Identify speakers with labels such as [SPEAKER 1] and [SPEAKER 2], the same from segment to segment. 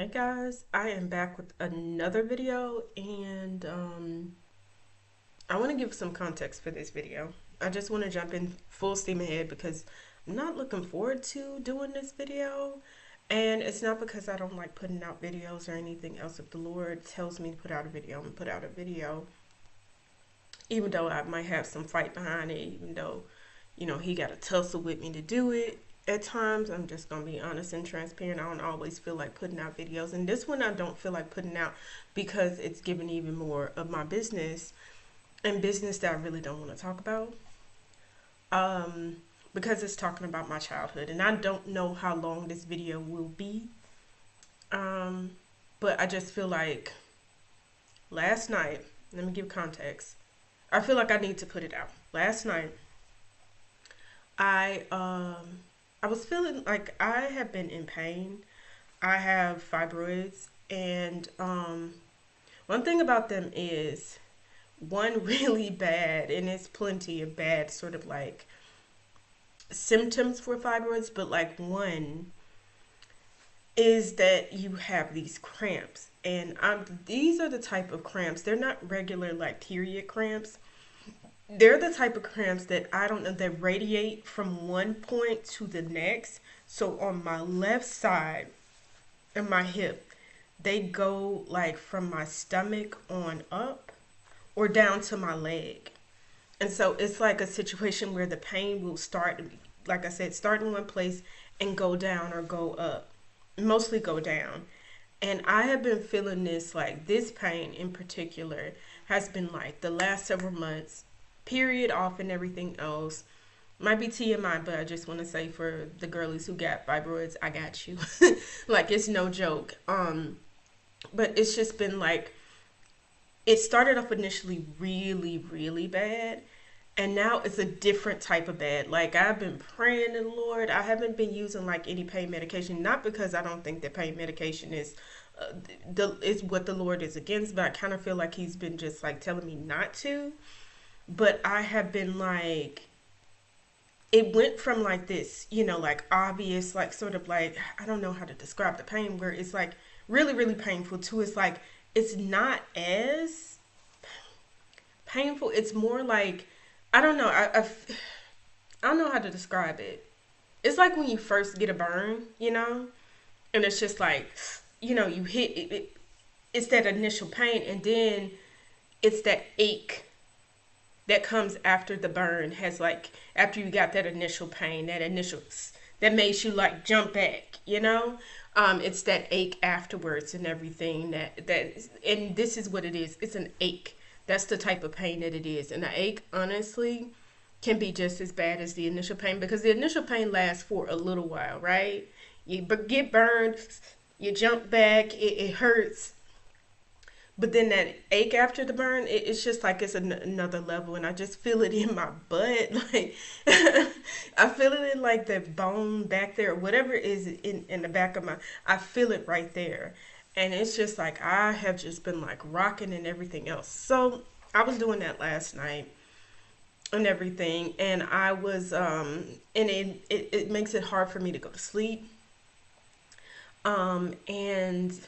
[SPEAKER 1] Hey guys, I am back with another video and I want to give some context for this video. I just want to jump in full steam ahead because I'm not looking forward to doing this video, and it's not because I don't like putting out videos or anything else. If the Lord tells me to put out a video, I'm gonna put out a video, even though I might have some fight behind it, even though he got to tussle with me to do it. At times, I'm just gonna be honest and transparent. I don't always feel like putting out videos, and this one I don't feel like putting out because it's giving even more of my business and business that I really don't want to talk about. Um, because it's talking about my childhood, and I don't know how long this video will be. Um, but I just feel like last night. Let me give context. I feel like I need to put it out. Last night, I um I was feeling like I have been in pain. I have fibroids, and one thing about them is one really bad, and it's plenty of bad sort of like symptoms for fibroids, but like one is that you have these cramps. And these are the type of cramps. They're not regular like period cramps. They're the type of cramps that I don't know that radiate from one point to the next. So on my left side of my hip, they go like from my stomach on up or down to my leg. And so it's like a situation where the pain will start, like I said, start in one place and go down or go up, mostly go down. And I have been feeling this, like this pain in particular has been like the last several months, period off and everything else. Might be TMI, but I just want to say for the girlies who got fibroids, I got you. Like it's no joke. But it's just been like it started off initially really, really bad. And now it's a different type of bad. Like I've been praying to the Lord. I haven't been using like any pain medication, not because I don't think that pain medication is what the Lord is against, but I kind of feel like He's been just like telling me not to. But I have been like, it went from like this, like obvious, like sort of like, I don't know how to describe the pain, where it's like really, really painful, to it's like, it's not as painful. It's more like, I don't know. I don't know how to describe it. It's like when you first get a burn, and it's just like, you hit it. It's that initial pain, and then it's that ache that comes after the burn has like after you got that initial pain, that initial that makes you like jump back. It's that ache afterwards and everything and this is what it is. It's an ache. That's the type of pain that it is. And the ache honestly can be just as bad as the initial pain, because the initial pain lasts for a little while, right? You get burned, you jump back, it hurts, but then that ache after the burn, it's just like it's another level, and I just feel it in my butt, like I feel it in like the bone back there, whatever is in the back of my. I feel it right there, and it's just like I have just been like rocking and everything else. So I was doing that last night and everything, and I was and it makes it hard for me to go to sleep, and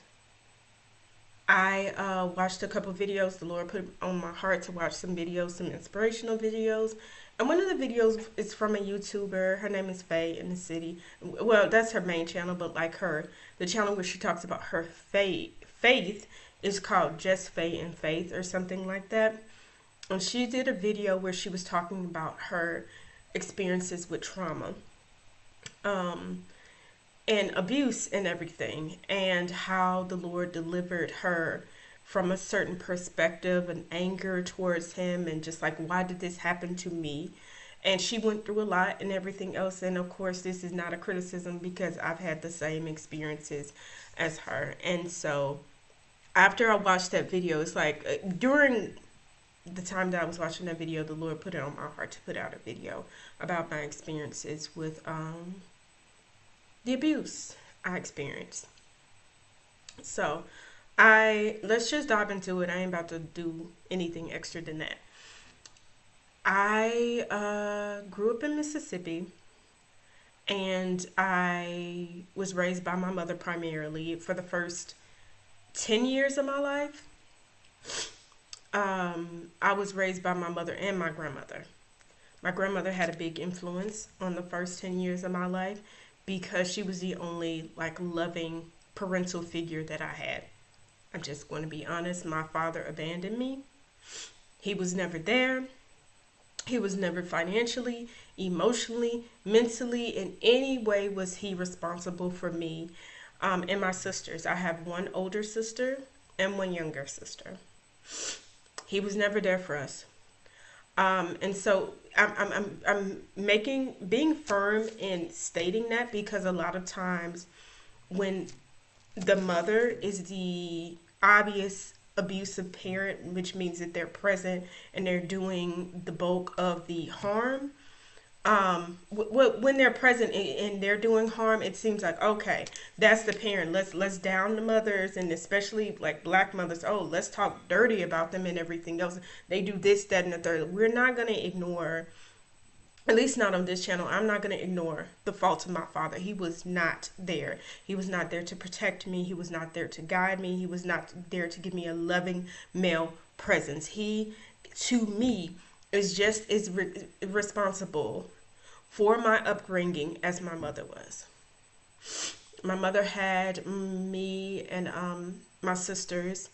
[SPEAKER 1] I watched a couple videos. The Lord put on my heart to watch some videos, some inspirational videos. And one of the videos is from a YouTuber. Her name is Faye in the City. Well, that's her main channel, but like the channel where she talks about her faith is called Just Faye and Faith or something like that. And she did a video where she was talking about her experiences with trauma. Um, and abuse and everything, and how the Lord delivered her from a certain perspective and anger towards him, and just like, why did this happen to me? And she went through a lot and everything else. And of course, this is not a criticism because I've had the same experiences as her. And so after I watched that video, it's like during the time that I was watching that video, the Lord put it on my heart to put out a video about my experiences with the abuse I experienced. So let's just dive into it. I ain't about to do anything extra than that. I grew up in Mississippi, and I was raised by my mother primarily for the first 10 years of my life. I was raised by my mother and my grandmother. My grandmother had a big influence on the first 10 years of my life because she was the only like loving parental figure that I had. I'm just going to be honest, my father abandoned me. He was never there. He was never financially, emotionally, mentally, in any way was he responsible for me and my sisters. I have one older sister and one younger sister. He was never there for us. And so I'm making being firm in stating that because a lot of times when the mother is the obvious abusive parent, which means that they're present and they're doing the bulk of the harm. When they're present and they're doing harm, it seems like okay, that's the parent. Let's down the mothers and especially like black mothers. Oh, let's talk dirty about them and everything else. They do this, that, and the third. We're not gonna ignore, at least not on this channel, I'm not going to ignore the faults of my father. He was not there. He was not there to protect me. He was not there to guide me. He was not there to give me a loving male presence. He, to me, is just as responsible for my upbringing as my mother was. My mother had me and my sisters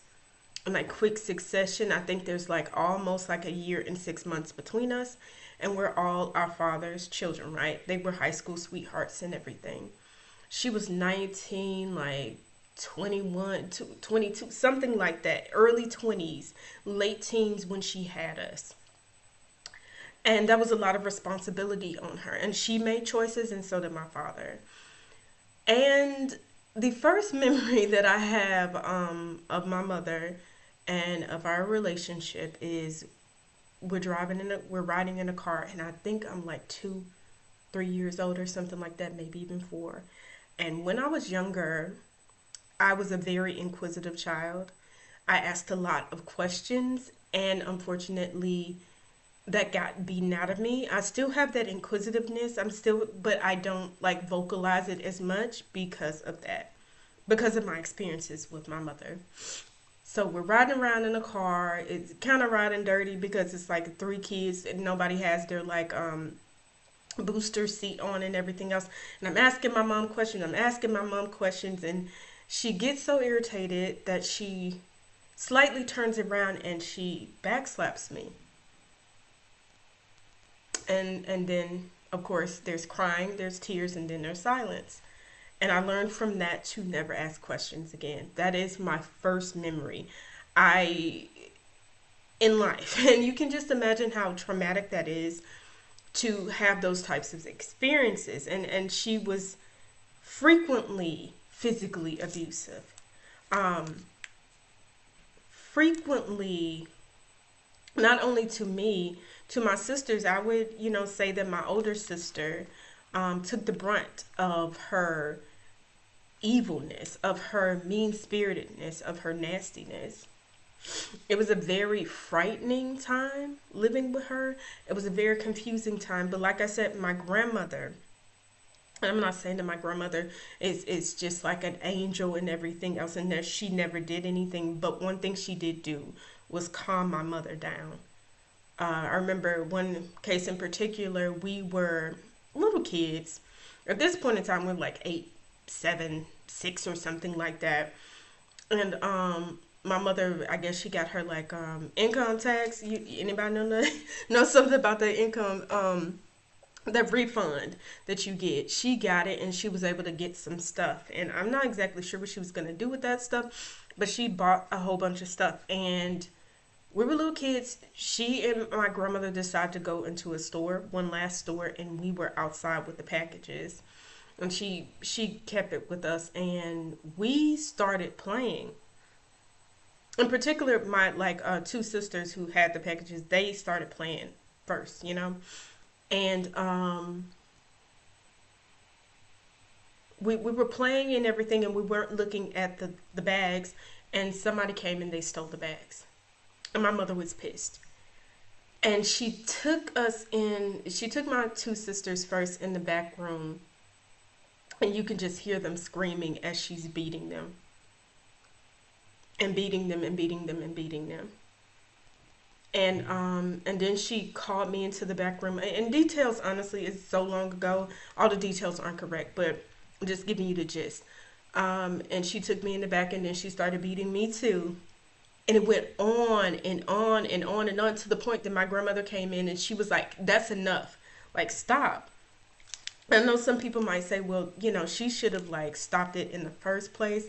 [SPEAKER 1] in like quick succession. I think there's like almost like a year and 6 months between us, and we're all our father's children, right? They were high school sweethearts and everything. She was 19, like 21, 22, something like that, early 20s, late teens when she had us. And that was a lot of responsibility on her. And she made choices, and so did my father. And the first memory that I have of my mother and of our relationship is we're riding in a car, and I think I'm like 2, 3 years old or something like that, maybe even 4. And when I was younger, I was a very inquisitive child. I asked a lot of questions, and unfortunately, that got beaten out of me. I still have that inquisitiveness. But I don't like vocalize it as much because of that, because of my experiences with my mother. So we're riding around in a car. It's kind of riding dirty because it's like 3 kids and nobody has their like booster seat on and everything else. And I'm asking my mom questions. And she gets so irritated that she slightly turns around and she backslaps me. And then of course there's crying, there's tears, and then there's silence. And I learned from that to never ask questions again. That is my first memory. I in life. And you can just imagine how traumatic that is to have those types of experiences. And she was frequently physically abusive. Um, frequently, not only to me, to my sisters. I would, say that my older sister took the brunt of her evilness, of her mean spiritedness, of her nastiness. It was a very frightening time living with her. It was a very confusing time. But like I said, my grandmother, and I'm not saying that my grandmother is just like an angel and everything else, and that she never did anything. But one thing she did do was calm my mother down. I remember one case in particular, we were little kids. At this point in time, we were like 8, 7, 6 or something like that. And my mother, I guess she got her like income tax. Anybody know that? Know something about the income that refund that you get? She got it, and she was able to get some stuff. And I'm not exactly sure what she was gonna do with that stuff, but she bought a whole bunch of stuff. And we were little kids. She and my grandmother decided to go into a store, one last store, and we were outside with the packages. And she kept it with us, and we started playing. In particular, my like 2 sisters who had the packages, they started playing first, and we were playing and everything, and we weren't looking at the bags, and somebody came and they stole the bags, and my mother was pissed. And she took my 2 sisters first in the back room, and you can just hear them screaming as she's beating them and beating them and beating them and beating them. And then she called me into the back room. And details, honestly, is so long ago. All the details aren't correct, but I'm just giving you the gist. And she took me in the back, and then she started beating me too. And it went on and on and on and on to the point that my grandmother came in and she was like, "That's enough. Like, stop." I know some people might say, well, she should have like stopped it in the first place.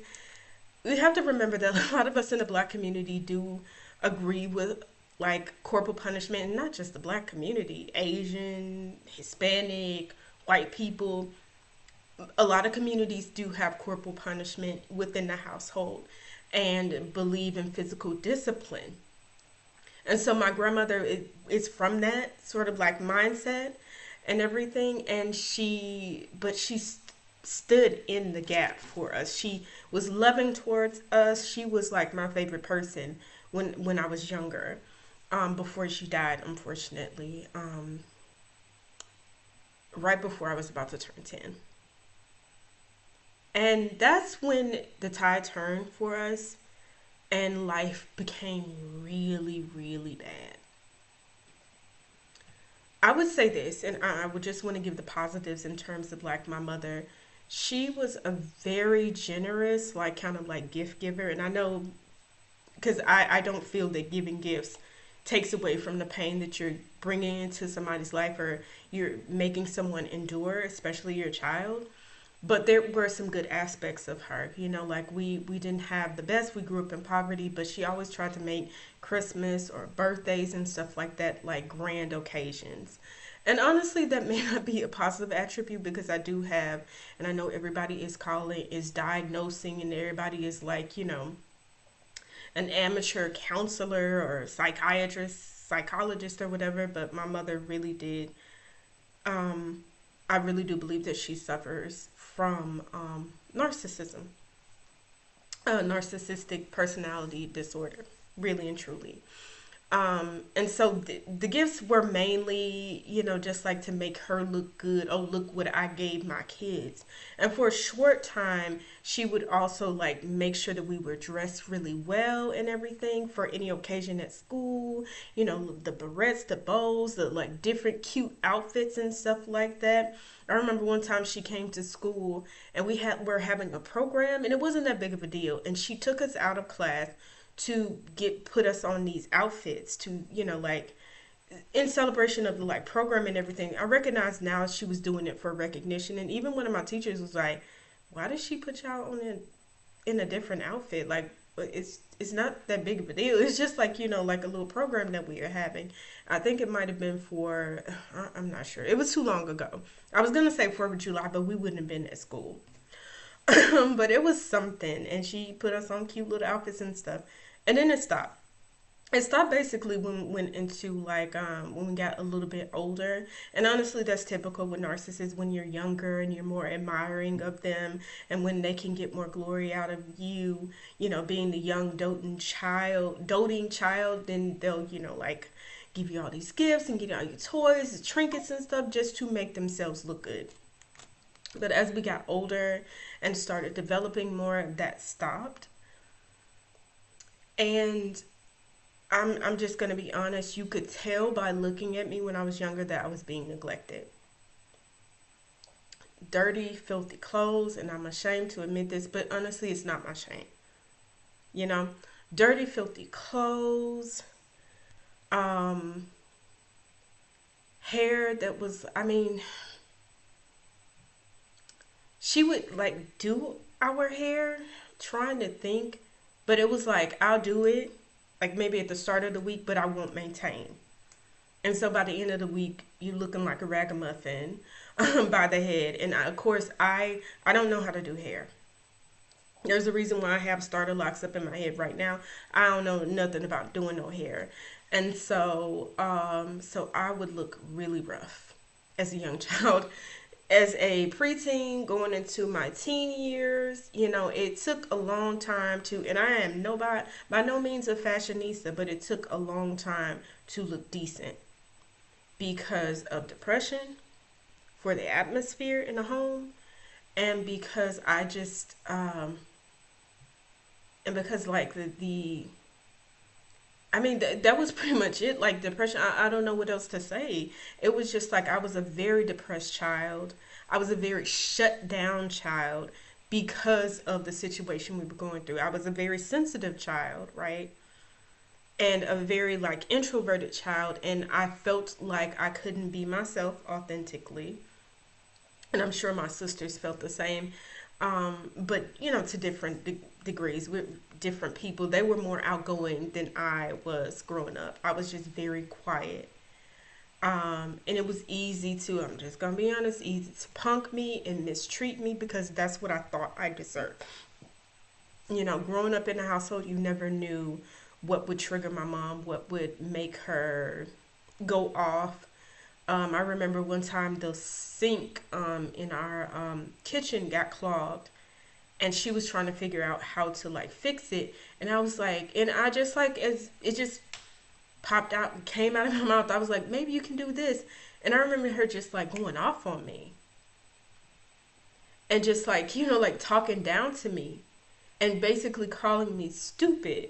[SPEAKER 1] We have to remember that a lot of us in the black community do agree with like corporal punishment, and not just the black community, Asian, Hispanic, white people. A lot of communities do have corporal punishment within the household and believe in physical discipline. And so my grandmother is from that sort of like mindset and everything. And but she stood in the gap for us. She was loving towards us. She was like my favorite person when I was younger. Before she died, unfortunately, right before I was about to turn 10. And that's when the tide turned for us and life became really, really bad. I would say this, and I would just want to give the positives in terms of like my mother. She was a very generous, like kind of like gift giver. And I know because I don't feel that giving gifts takes away from the pain that you're bringing into somebody's life or you're making someone endure, especially your child. But there were some good aspects of her, like we didn't have the best. We grew up in poverty, but she always tried to make Christmas or birthdays and stuff like that like grand occasions. And honestly, that may not be a positive attribute because I do have, and I know everybody is diagnosing, and everybody is like, an amateur counselor or psychiatrist, psychologist, or whatever. But my mother really did. I really do believe that she suffers from narcissism, narcissistic personality disorder, really and truly. And so the gifts were mainly, just like to make her look good. Oh, look what I gave my kids. And for a short time, she would also like make sure that we were dressed really well and everything for any occasion at school. The barrettes, the bows, the like different cute outfits and stuff like that. I remember one time she came to school and we're having a program and it wasn't that big of a deal. And she took us out of class to get put us on these outfits to like in celebration of the like program and everything. I recognize now she was doing it for recognition, and even one of my teachers was like, why did she put y'all on in a different outfit? Like, it's not that big of a deal. It's just like like a little program that we are having. I think it might have been for I'm not sure, it was too long ago. I was gonna say 4th of July, but we wouldn't have been at school. But it was something, and she put us on cute little outfits and stuff, and then it stopped. It stopped basically when we went into like when we got a little bit older. And honestly, that's typical with narcissists. When you're younger and you're more admiring of them, and when they can get more glory out of you, being the young doting child, then they'll like give you all these gifts and get all your toys, trinkets and stuff just to make themselves look good. But as we got older and started developing more, that stopped. And I'm just gonna be honest, you could tell by looking at me when I was younger that I was being neglected. Dirty, filthy clothes, and I'm ashamed to admit this, but honestly it's not my shame. You know? Dirty, filthy clothes, um, hair that was, I mean, she would like do our hair, trying to think, but it was like I'll do it like maybe at the start of the week, but I won't maintain. And so by the end of the week, you looking like a ragamuffin by the head. And of course, I don't know how to do hair. There's a reason why I have starter locks up in my head right now. I don't know nothing about doing no hair. And so I would look really rough as a young child. As a preteen going into my teen years, it took a long time to, and I am by no means a fashionista, but it took a long time to look decent because of depression, for the atmosphere in the home, And because I just and because like the I mean, that was pretty much it. Like depression, I don't know what else to say. It was just like I was a very depressed child. I was a very shut down child because of the situation we were going through. I was a very sensitive child, right? And a very like introverted child. And I felt like I couldn't be myself authentically. And I'm sure my sisters felt the same. But you know, to different degrees. We're different people. They were more outgoing than I was growing up. I was just very quiet. And it was easy to, I'm just gonna be honest, easy to punk me and mistreat me because that's what I thought I deserved. You know, growing up in a household, you never knew what would trigger my mom, what would make her go off. I remember one time the sink in our kitchen got clogged, and she was trying to figure out how to like fix it. And I was like, and I just like, as it just popped out, came out of my mouth, I was like, maybe you can do this. And I remember her just like going off on me and just like, you know, like talking down to me and basically calling me stupid,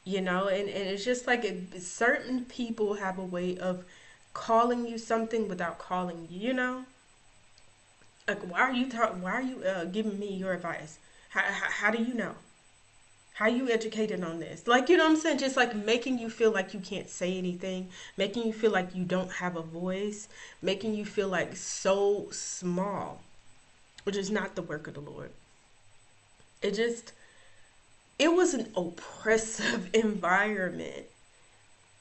[SPEAKER 1] you know. And it's just like certain people have a way of calling you something without calling you, you know. Like, why are you giving me your advice? How do you know? How you educated on this? Like, you know what I'm saying? Just like making you feel like you can't say anything, making you feel like you don't have a voice, making you feel like so small, which is not the work of the Lord. It just, it was an oppressive environment.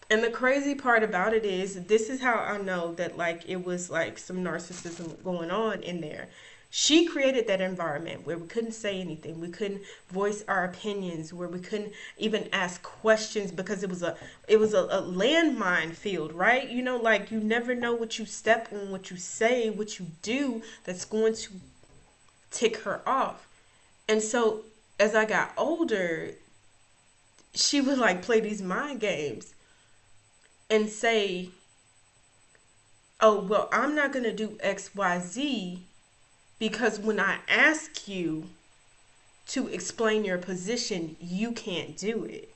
[SPEAKER 1] And the crazy part about it is, this is how I know that like it was like some narcissism going on in there. She created that environment where we couldn't say anything, we couldn't voice our opinions, where we couldn't even ask questions because it was a landmine field, right? You know, like you never know what you step on, what you say, what you do that's going to tick her off. And so as I got older, she would like play these mind games and say, oh, well, I'm not going to do XYZ because when I ask you to explain your position, you can't do it.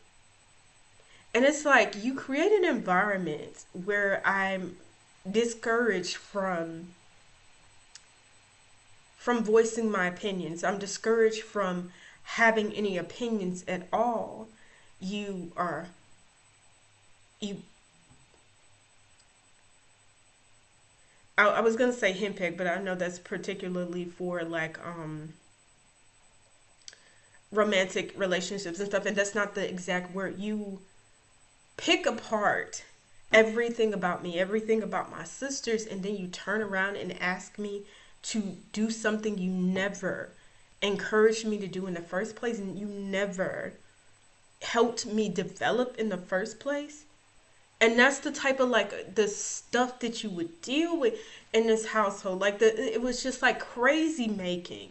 [SPEAKER 1] And it's like you create an environment where I'm discouraged from voicing my opinions. I'm discouraged from having any opinions at all. You are you I was gonna say henpecked, but I know that's particularly for like romantic relationships and stuff, and that's not the exact word. You pick apart everything about me, everything about my sisters, and then you turn around and ask me to do something you never encouraged me to do in the first place, and you never helped me develop in the first place. And that's the type of like the stuff that you would deal with in this household. Like it was just like crazy making.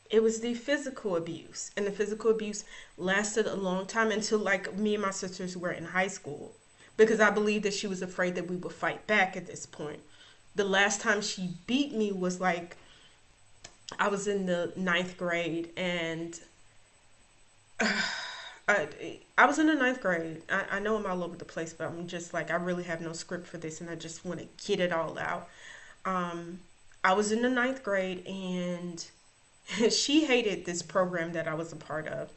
[SPEAKER 1] It was the physical abuse, and the physical abuse lasted a long time until like me and my sisters were in high school, because I believe that she was afraid that we would fight back at this point. The last time she beat me was like I was in the ninth grade, and I, I was in the ninth grade. I know I'm all over the place, but I'm just like, I really have no script for this, and I just want to get it all out. Um, I was in the ninth grade, and she hated this program that I was a part of.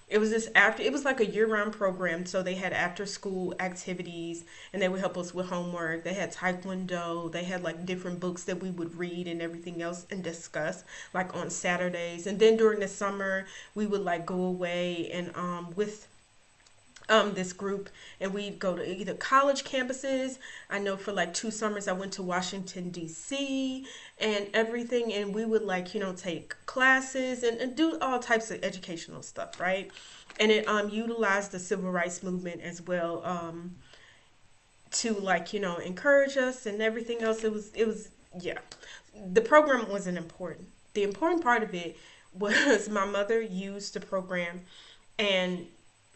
[SPEAKER 1] It was like a year round program, so they had after school activities and they would help us with homework. They had taekwondo, they had like different books that we would read and everything else and discuss like on Saturdays. And then during the summer we would like go away and with this group, and we'd go to either college campuses. I know for like 2 summers I went to Washington DC and everything, and we would like, you know, take classes and do all types of educational stuff, right? And it utilized the civil rights movement as well, to like, you know, encourage us and everything else. It was yeah. The program wasn't important. The important part of it was my mother used the program, and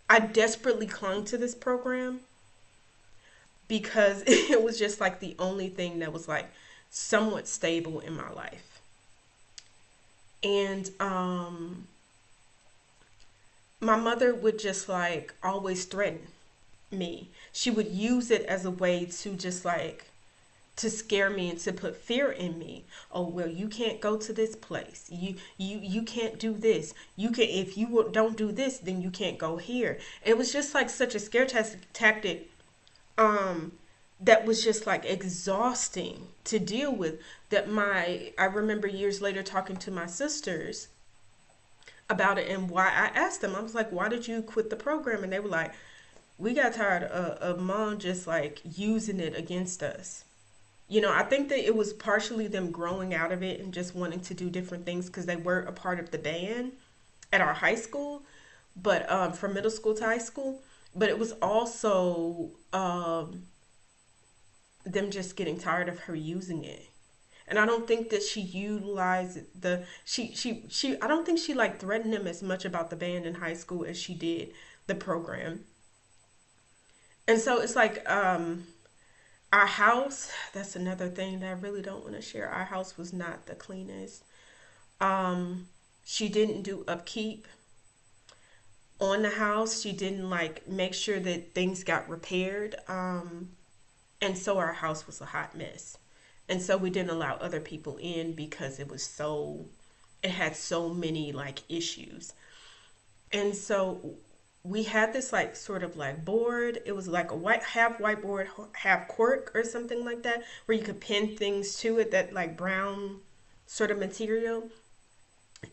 [SPEAKER 1] I desperately clung to this program because it was just like the only thing that was like somewhat stable in my life. And my mother would just like always threaten me. She would use it as a way to just like to scare me and to put fear in me. Oh well, you can't go to this place. You can't do this. You can if you don't do this, then you can't go here. It was just like such a tactic. Um, that was just like exhausting to deal with. That my I remember years later talking to my sisters about it and why I asked them. I was like, why did you quit the program? And they were like, we got tired of mom just like using it against us. I think that it was partially them growing out of it and just wanting to do different things because they were a part of the band at our high school, but from middle school to high school. But it was also them just getting tired of her using it. And I don't think that she utilized the she I don't think she like threatened him as much about the band in high school as she did the program. And so it's like our house, that's another thing that I really don't want to share. Our house was not the cleanest. Um, she didn't do upkeep on the house. She didn't like make sure that things got repaired. And so our house was a hot mess. And so we didn't allow other people in because it had so many like issues. And so we had this like sort of like board. It was like a half whiteboard, half cork or something like that, where you could pin things to it, that like brown sort of material.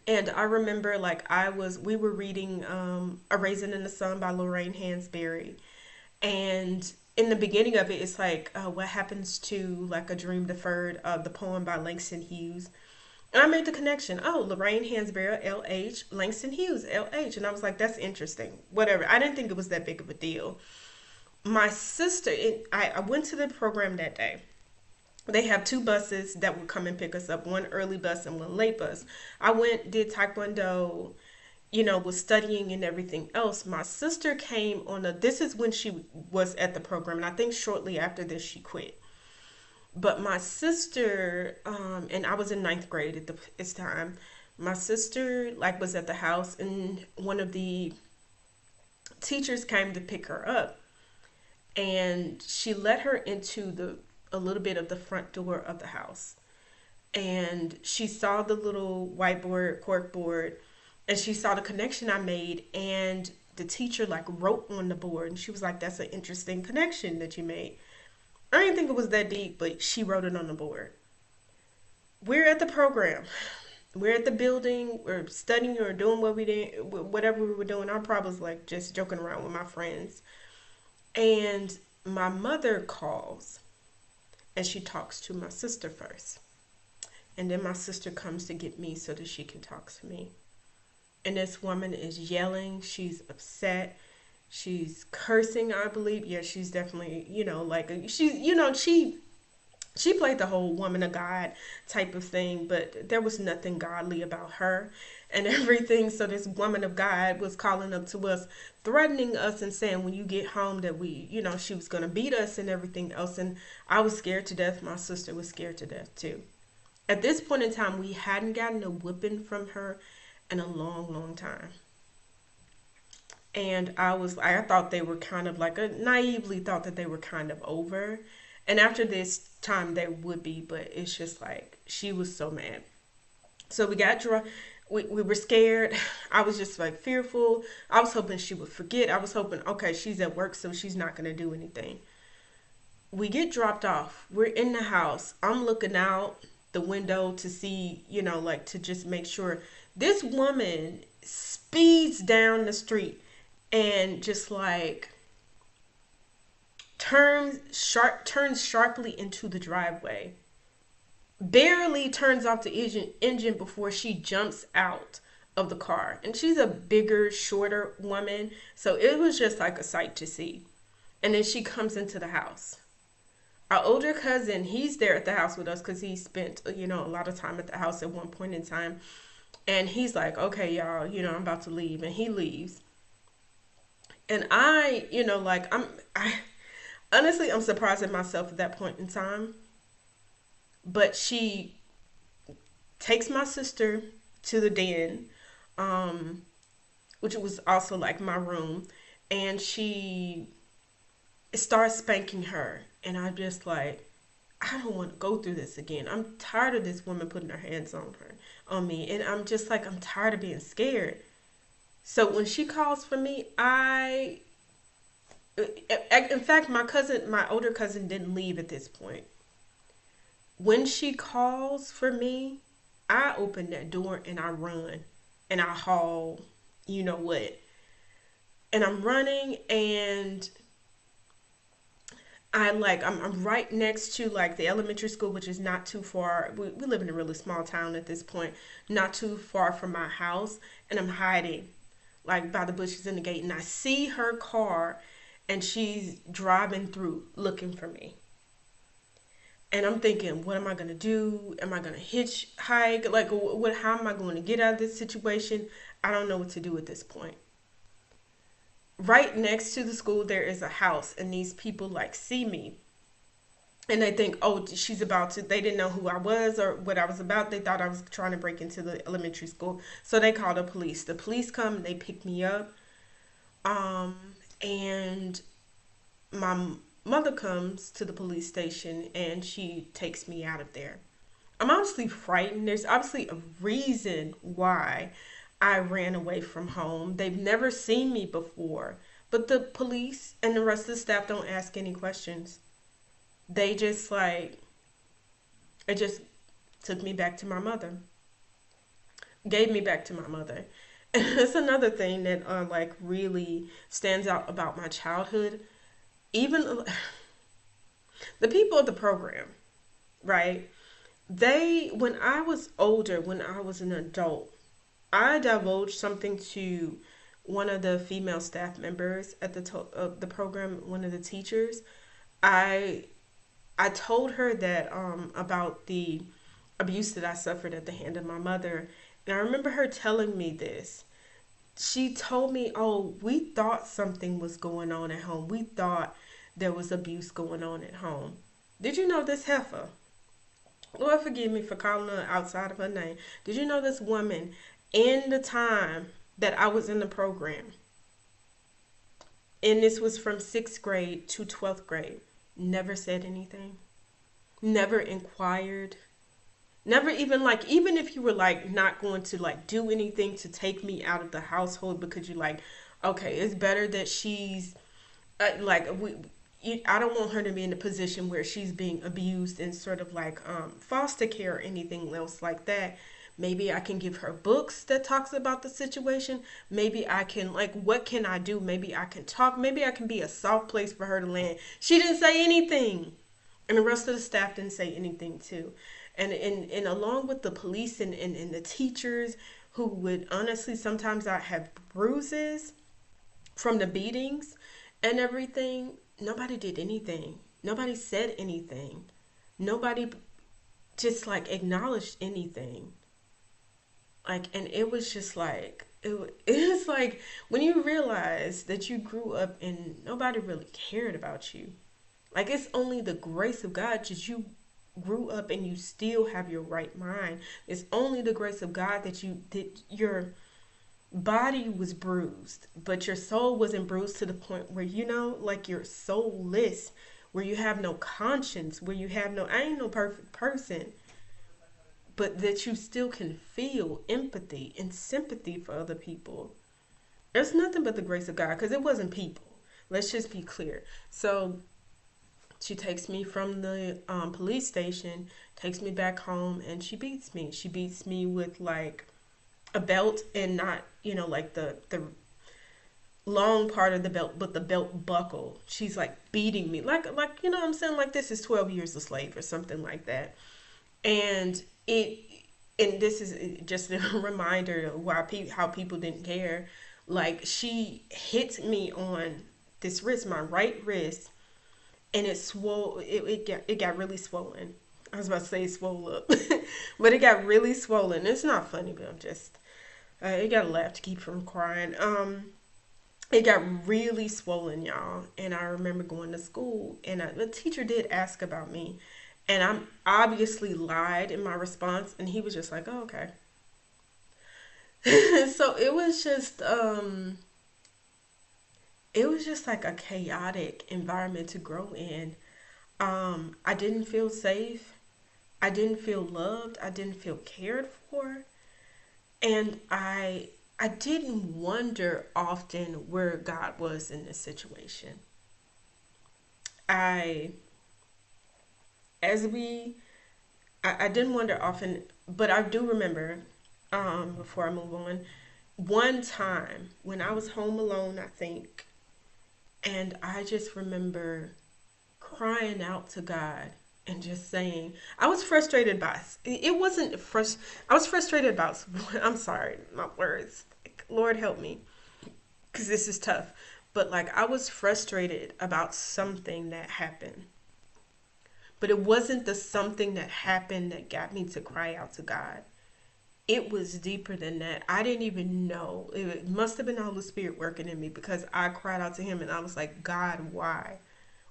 [SPEAKER 1] And I remember like we were reading A Raisin in the Sun by Lorraine Hansberry. And in the beginning of it, it's like what happens to like a dream deferred, the poem by Langston Hughes. And I made the connection. Oh, Lorraine Hansberry, LH, Langston Hughes, LH. And I was like, that's interesting. Whatever. I didn't think it was that big of a deal. My sister, I went to the program that day. They have two buses that would come and pick us up, one early bus and one late bus. I went, did Taekwondo, was studying and everything else. My sister came this is when she was at the program. And I think shortly after this, she quit. But my sister, and I was in ninth grade at this time. My sister like was at the house, and one of the teachers came to pick her up, and she let her into the a little bit of the front door of the house, and she saw the little whiteboard, corkboard, and she saw the connection I made, and the teacher like wrote on the board, and she was like, "That's an interesting connection that you made." I didn't think it was that deep, but she wrote it on the board. We're at the program. We're at the building. We're studying or doing what we did, whatever we were doing. I probably was like just joking around with my friends. And my mother calls and she talks to my sister first. And then my sister comes to get me so that she can talk to me. And this woman is yelling. She's upset. She's cursing, I believe. Yeah, she's definitely, like she played the whole woman of God type of thing, but there was nothing godly about her and everything. So this woman of God was calling up to us, threatening us and saying when you get home that she was going to beat us and everything else. And I was scared to death. My sister was scared to death too. At this point in time, we hadn't gotten a whipping from her in a long, long time. And I thought they were kind of like, naively thought that they were kind of over. And after this time, they would be, but it's just like, she was so mad. So we got drunk. We were scared. I was just like fearful. I was hoping she would forget. I was hoping, okay, she's at work, so she's not going to do anything. We get dropped off. We're in the house. I'm looking out the window to see, like to just make sure. This woman speeds down the street and just like turns sharply into the driveway. Barely turns off the engine before she jumps out of the car. And she's a bigger, shorter woman, so it was just like a sight to see. And then she comes into the house. Our older cousin, he's there at the house with us because he spent, a lot of time at the house at one point in time. And he's like, okay, y'all, I'm about to leave. And he leaves. And I honestly, I'm surprised at myself at that point in time. But she takes my sister to the den, um, which was also like my room, and she starts spanking her, and I'm just like, I don't want to go through this again. I'm tired of this woman putting her hands on her, on me, and I'm just like, I'm tired of being scared. So when she calls for me, in fact, my older cousin didn't leave at this point. When she calls for me, I open that door and I run and I haul, you know what? And I'm running and I'm right next to like the elementary school, which is not too far. We live in a really small town at this point, not too far from my house, and I'm hiding like by the bushes in the gate, and I see her car, and she's driving through looking for me. And I'm thinking, what am I gonna do? Am I gonna hitchhike? Like, what? How am I going to get out of this situation? I don't know what to do at this point. Right next to the school, there is a house, and these people like see me, and they think, oh, she's about to. They didn't know who I was or what I was about. They thought I was trying to break into the elementary school, so they called the police. The police come, they pick me up, um, and my mother comes to the police station, and she takes me out of there. I'm honestly frightened. There's obviously a reason why I ran away from home. They've never seen me before. But the police and the rest of the staff don't ask any questions. They just like, it just took me back to my mother, gave me back to my mother. And that's another thing that like really stands out about my childhood. Even the people of the program, right? When I was older, when I was an adult, I divulged something to one of the female staff members at the program, one of the teachers. I I told her that about the abuse that I suffered at the hand of my mother, and I remember her telling me this. She told me, "Oh, we thought something was going on at home. We thought there was abuse going on at home. Did you know this heifer? Lord forgive me for calling her outside of her name. Did you know this woman in the time that I was in the program, and this was from 6th grade to 12th grade, never said anything, never inquired, never even like, even if you were like not going to like do anything to take me out of the household because you like, okay, it's better that she's like I don't want her to be in a position where she's being abused in sort of like foster care or anything else like that. Maybe I can give her books that talks about the situation. Maybe I can like, what can I do? Maybe I can talk. Maybe I can be a soft place for her to land. She didn't say anything, and the rest of the staff didn't say anything too. And along with the police and the teachers who would honestly sometimes I have bruises from the beatings and everything, nobody did anything. Nobody said anything. Nobody just like acknowledged anything. Like, and it was just like, it was like when you realize that you grew up and nobody really cared about you. Like, it's only the grace of God that you grew up and you still have your right mind. It's only the grace of God that your body was bruised, but your soul wasn't bruised to the point where, like you're soulless, where you have no conscience, where you have no, I ain't no perfect person, but that you still can feel empathy and sympathy for other people. It's nothing but the grace of God, because it wasn't people. Let's just be clear. So she takes me from the police station, takes me back home, and she beats me. She beats me with like a belt, and not, like the long part of the belt, but the belt buckle. She's like beating me, like what I'm saying, like this is 12 years a slave or something like that. And it and this is just a reminder of how people didn't care. Like, she hit me on this wrist, my right wrist, and it swole. It got really swollen. I was about to say swole up, but it got really swollen. It's not funny, but I'm just it got to laugh to keep from crying. It got really swollen, y'all. And I remember going to school, and the teacher did ask about me, and I'm obviously lied in my response, and he was just like, "Oh, okay." So it was just like a chaotic environment to grow in. I didn't feel safe. I didn't feel loved. I didn't feel cared for. And I didn't wonder often where God was in this situation. I as we I didn't wonder often, but I do remember, before I move on, one time when I was home alone, I think, and I just remember crying out to God and just saying, I was frustrated by it wasn't frust I was frustrated about I'm sorry, my words. Lord help me, cuz this is tough. But like I was frustrated about something that happened. But it wasn't the something that happened that got me to cry out to God. It was deeper than that. I didn't even know. It must have been the Holy Spirit working in me because I cried out to Him and I was like, God, why?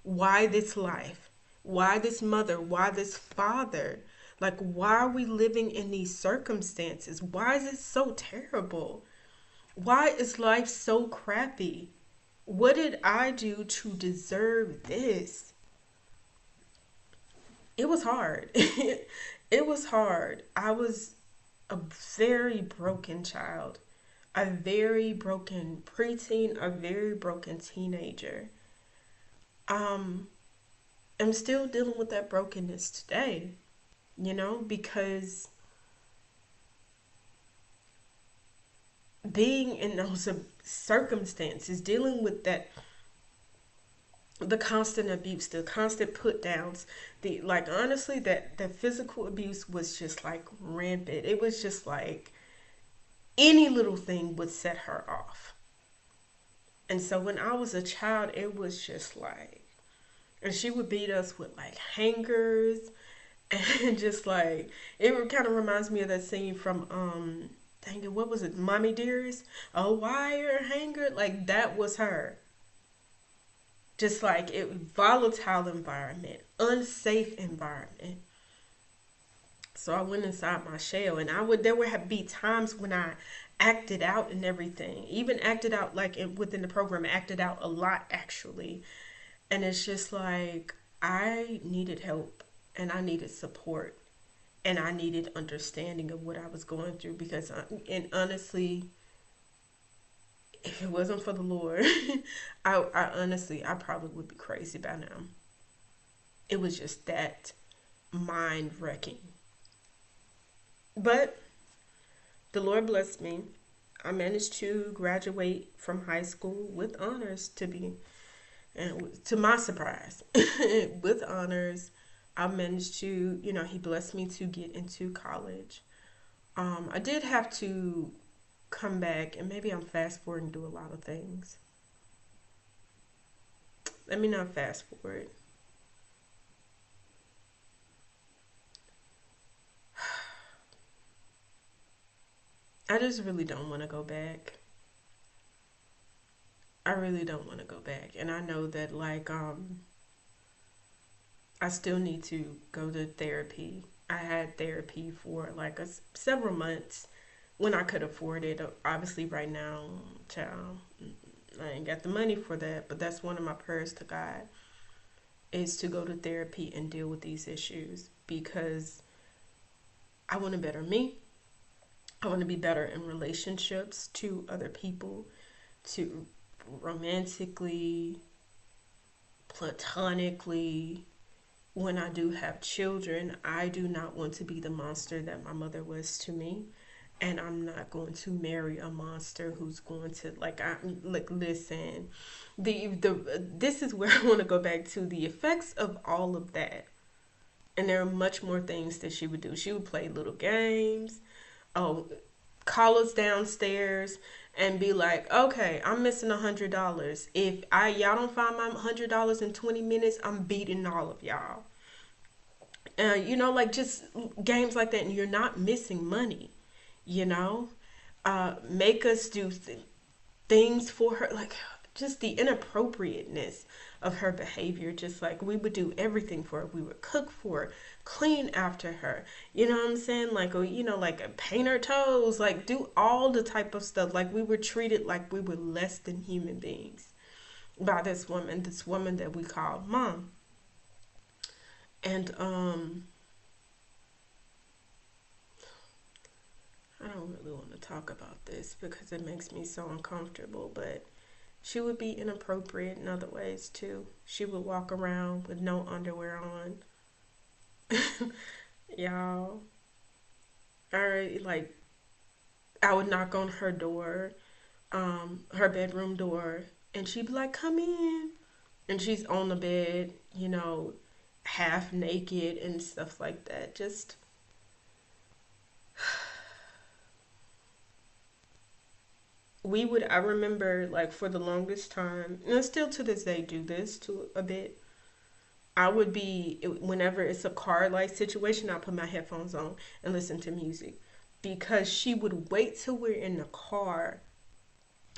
[SPEAKER 1] Why this life? Why this mother? Why this father? Like, why are we living in these circumstances? Why is it so terrible? Why is life so crappy? What did I do to deserve this? It was hard. It was hard. I was a very broken child, a very broken preteen, a very broken teenager. Um, I'm still dealing with that brokenness today, because being in those circumstances, dealing with that, the constant abuse, the constant put downs, the like honestly that the physical abuse was just like rampant. It was just like any little thing would set her off. And so when I was a child, it was just like, and she would beat us with like hangers and just like, it kind of reminds me of that scene from, dang it, what was it? Mommy Dearest? A wire hanger? Like that was her. Just like it, volatile environment, unsafe environment. So I went inside my shell, and there would have be times when I acted out and everything, even acted out like within the program, acted out a lot actually, and it's just like I needed help and I needed support and I needed understanding of what I was going through because, and honestly, if it wasn't for the Lord, I honestly, I probably would be crazy by now. It was just that mind wrecking. But the Lord blessed me. I managed to graduate from high school with honors and to my surprise, with honors. I managed to, he blessed me to get into college. I did have to come back, and maybe I'm fast forwarding and do a lot of things. Let me not fast forward. I just really don't want to go back. I really don't want to go back. And I know that, like, I still need to go to therapy. I had therapy for like several months when I could afford it. Obviously, right now, child, I ain't got the money for that. But that's one of my prayers to God is to go to therapy and deal with these issues because I want to better me. I want to be better in relationships to other people, to romantically, platonically. When I do have children, I do not want to be the monster that my mother was to me. And I'm not going to marry a monster who's going to like listen. The this is where I want to go back to the effects of all of that. And there are much more things that she would do. She would play little games. Oh, call us downstairs and be like, okay, I'm missing $100. If y'all don't find my $100 in 20 minutes, I'm beating all of y'all. Like just games like that, and you're not missing money. You know, make us do things for her. Like just the inappropriateness of her behavior. Just like we would do everything for her. We would cook for her, clean after her. You know what I'm saying? Like, like paint her toes, like do all the type of stuff. Like we were treated like we were less than human beings by this woman that we call mom. And I don't really want to talk about this because it makes me so uncomfortable, but she would be inappropriate in other ways too. She would walk around with no underwear on. Y'all, or like I would knock on her door, her bedroom door, and she'd be like, "Come in," and she's on the bed, half naked and stuff like that. Just I remember like for the longest time, and I still to this day do this to a bit. I would be, whenever it's a car like situation, I'll put my headphones on and listen to music because she would wait till we're in the car.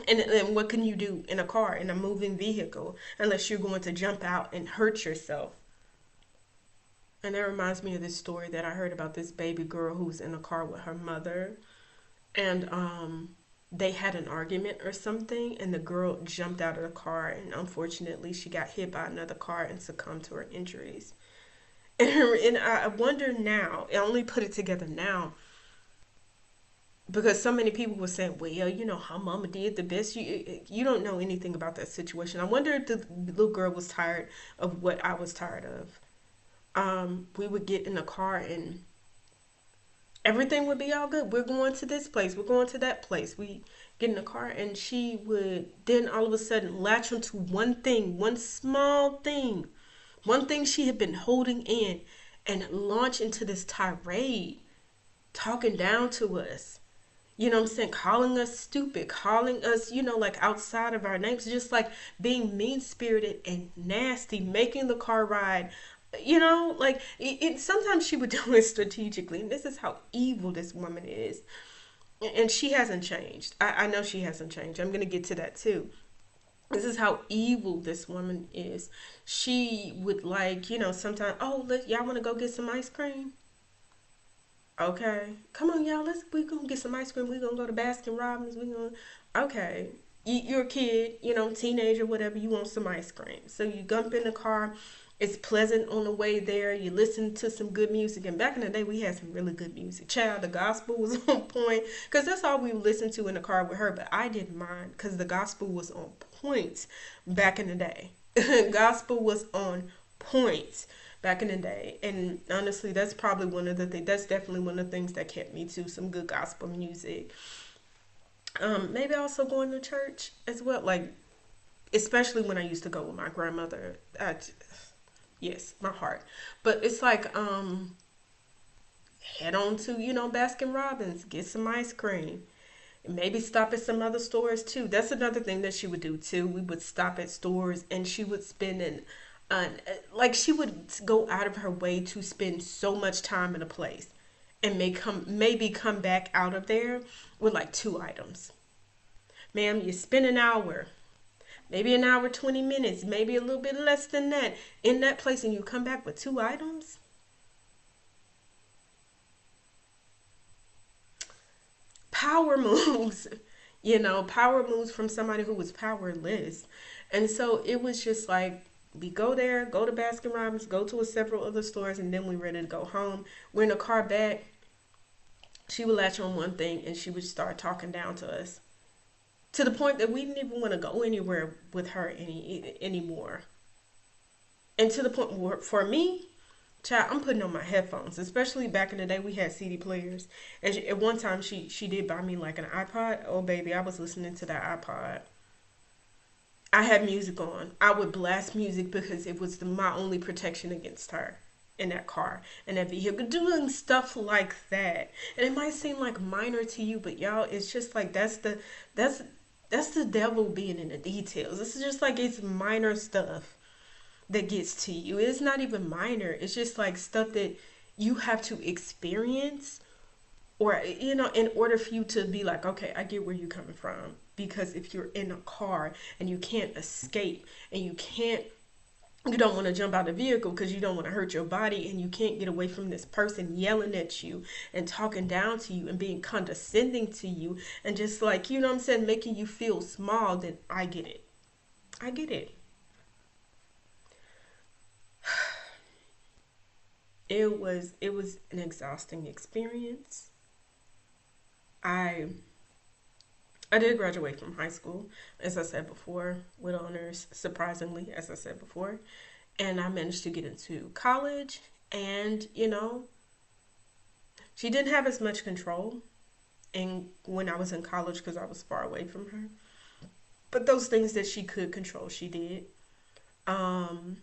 [SPEAKER 1] And what can you do in a car, in a moving vehicle, unless you're going to jump out and hurt yourself? And that reminds me of this story that I heard about this baby girl who was in a car with her mother. And they had an argument or something, and the girl jumped out of the car, and unfortunately, she got hit by another car and succumbed to her injuries. And I wonder now, I only put it together now because so many people were saying, well, her mama did the best. You don't know anything about that situation. I wonder if the little girl was tired of what I was tired of. We would get in the car and everything would be all good. We're going to this place. We're going to that place. We get in the car and she would then all of a sudden latch onto one thing, one small thing, one thing she had been holding in and launch into this tirade, talking down to us. You know what I'm saying? Calling us stupid, calling us, like outside of our names, just like being mean spirited and nasty, making the car ride. Like sometimes she would do it strategically. And this is how evil this woman is. And she hasn't changed. I know she hasn't changed. I'm going to get to that too. This is how evil this woman is. She would sometimes, oh, y'all want to go get some ice cream? Okay, come on, y'all. We gonna get some ice cream. We gonna go to Baskin Robbins. We gonna okay. You're a kid, teenager, whatever. You want some ice cream, so you jump in the car. It's pleasant on the way there. You listen to some good music, and back in the day, we had some really good music. Child, the gospel was on point because that's all we listened to in the car with her. But I didn't mind because the gospel was on point back in the day. Gospel was on point back in the day. And honestly, that's probably that's definitely one of the things that kept me to some good gospel music. Maybe also going to church as well, like especially when I used to go with my grandmother. Yes, my heart. But it's like head on to Baskin Robbins, get some ice cream. Maybe stop at some other stores too. That's another thing that she would do too. We would stop at stores and she would spend like she would go out of her way to spend so much time in a place and maybe come back out of there with like two items. Ma'am, you spend an hour, maybe an hour 20 minutes, maybe a little bit less than that in that place and you come back with two items. Power moves. Power moves from somebody who was powerless. And so it was just like we go there, go to Baskin Robbins, go to several other stores, and then we ready to go home. We're in the car back. She would latch on one thing and she would start talking down to us to the point that we didn't even want to go anywhere with her anymore. And to the point where, for me, child, I'm putting on my headphones. Especially back in the day, we had CD players. And at one time, she did buy me like an iPod. Oh, baby, I was listening to that iPod. I had music on. I would blast music because it was my only protection against her in that car and that vehicle, doing stuff like that. And it might seem like minor to you, but y'all, it's just like that's the devil being in the details. This is just like it's minor stuff that gets to you. It's not even minor. It's just like stuff that you have to experience or in order for you to be like, okay, I get where you're coming from. because if you're in a car and you can't escape and you don't want to jump out of the vehicle because you don't want to hurt your body and you can't get away from this person yelling at you and talking down to you and being condescending to you and just like, you know what I'm saying, making you feel small, then I get it. I get it. It was an exhausting experience. I I did graduate from high school, as I said before, with honors, surprisingly, as I said before. And I managed to get into college. And, she didn't have as much control and when I was in college because I was far away from her. But those things that she could control, she did. Um,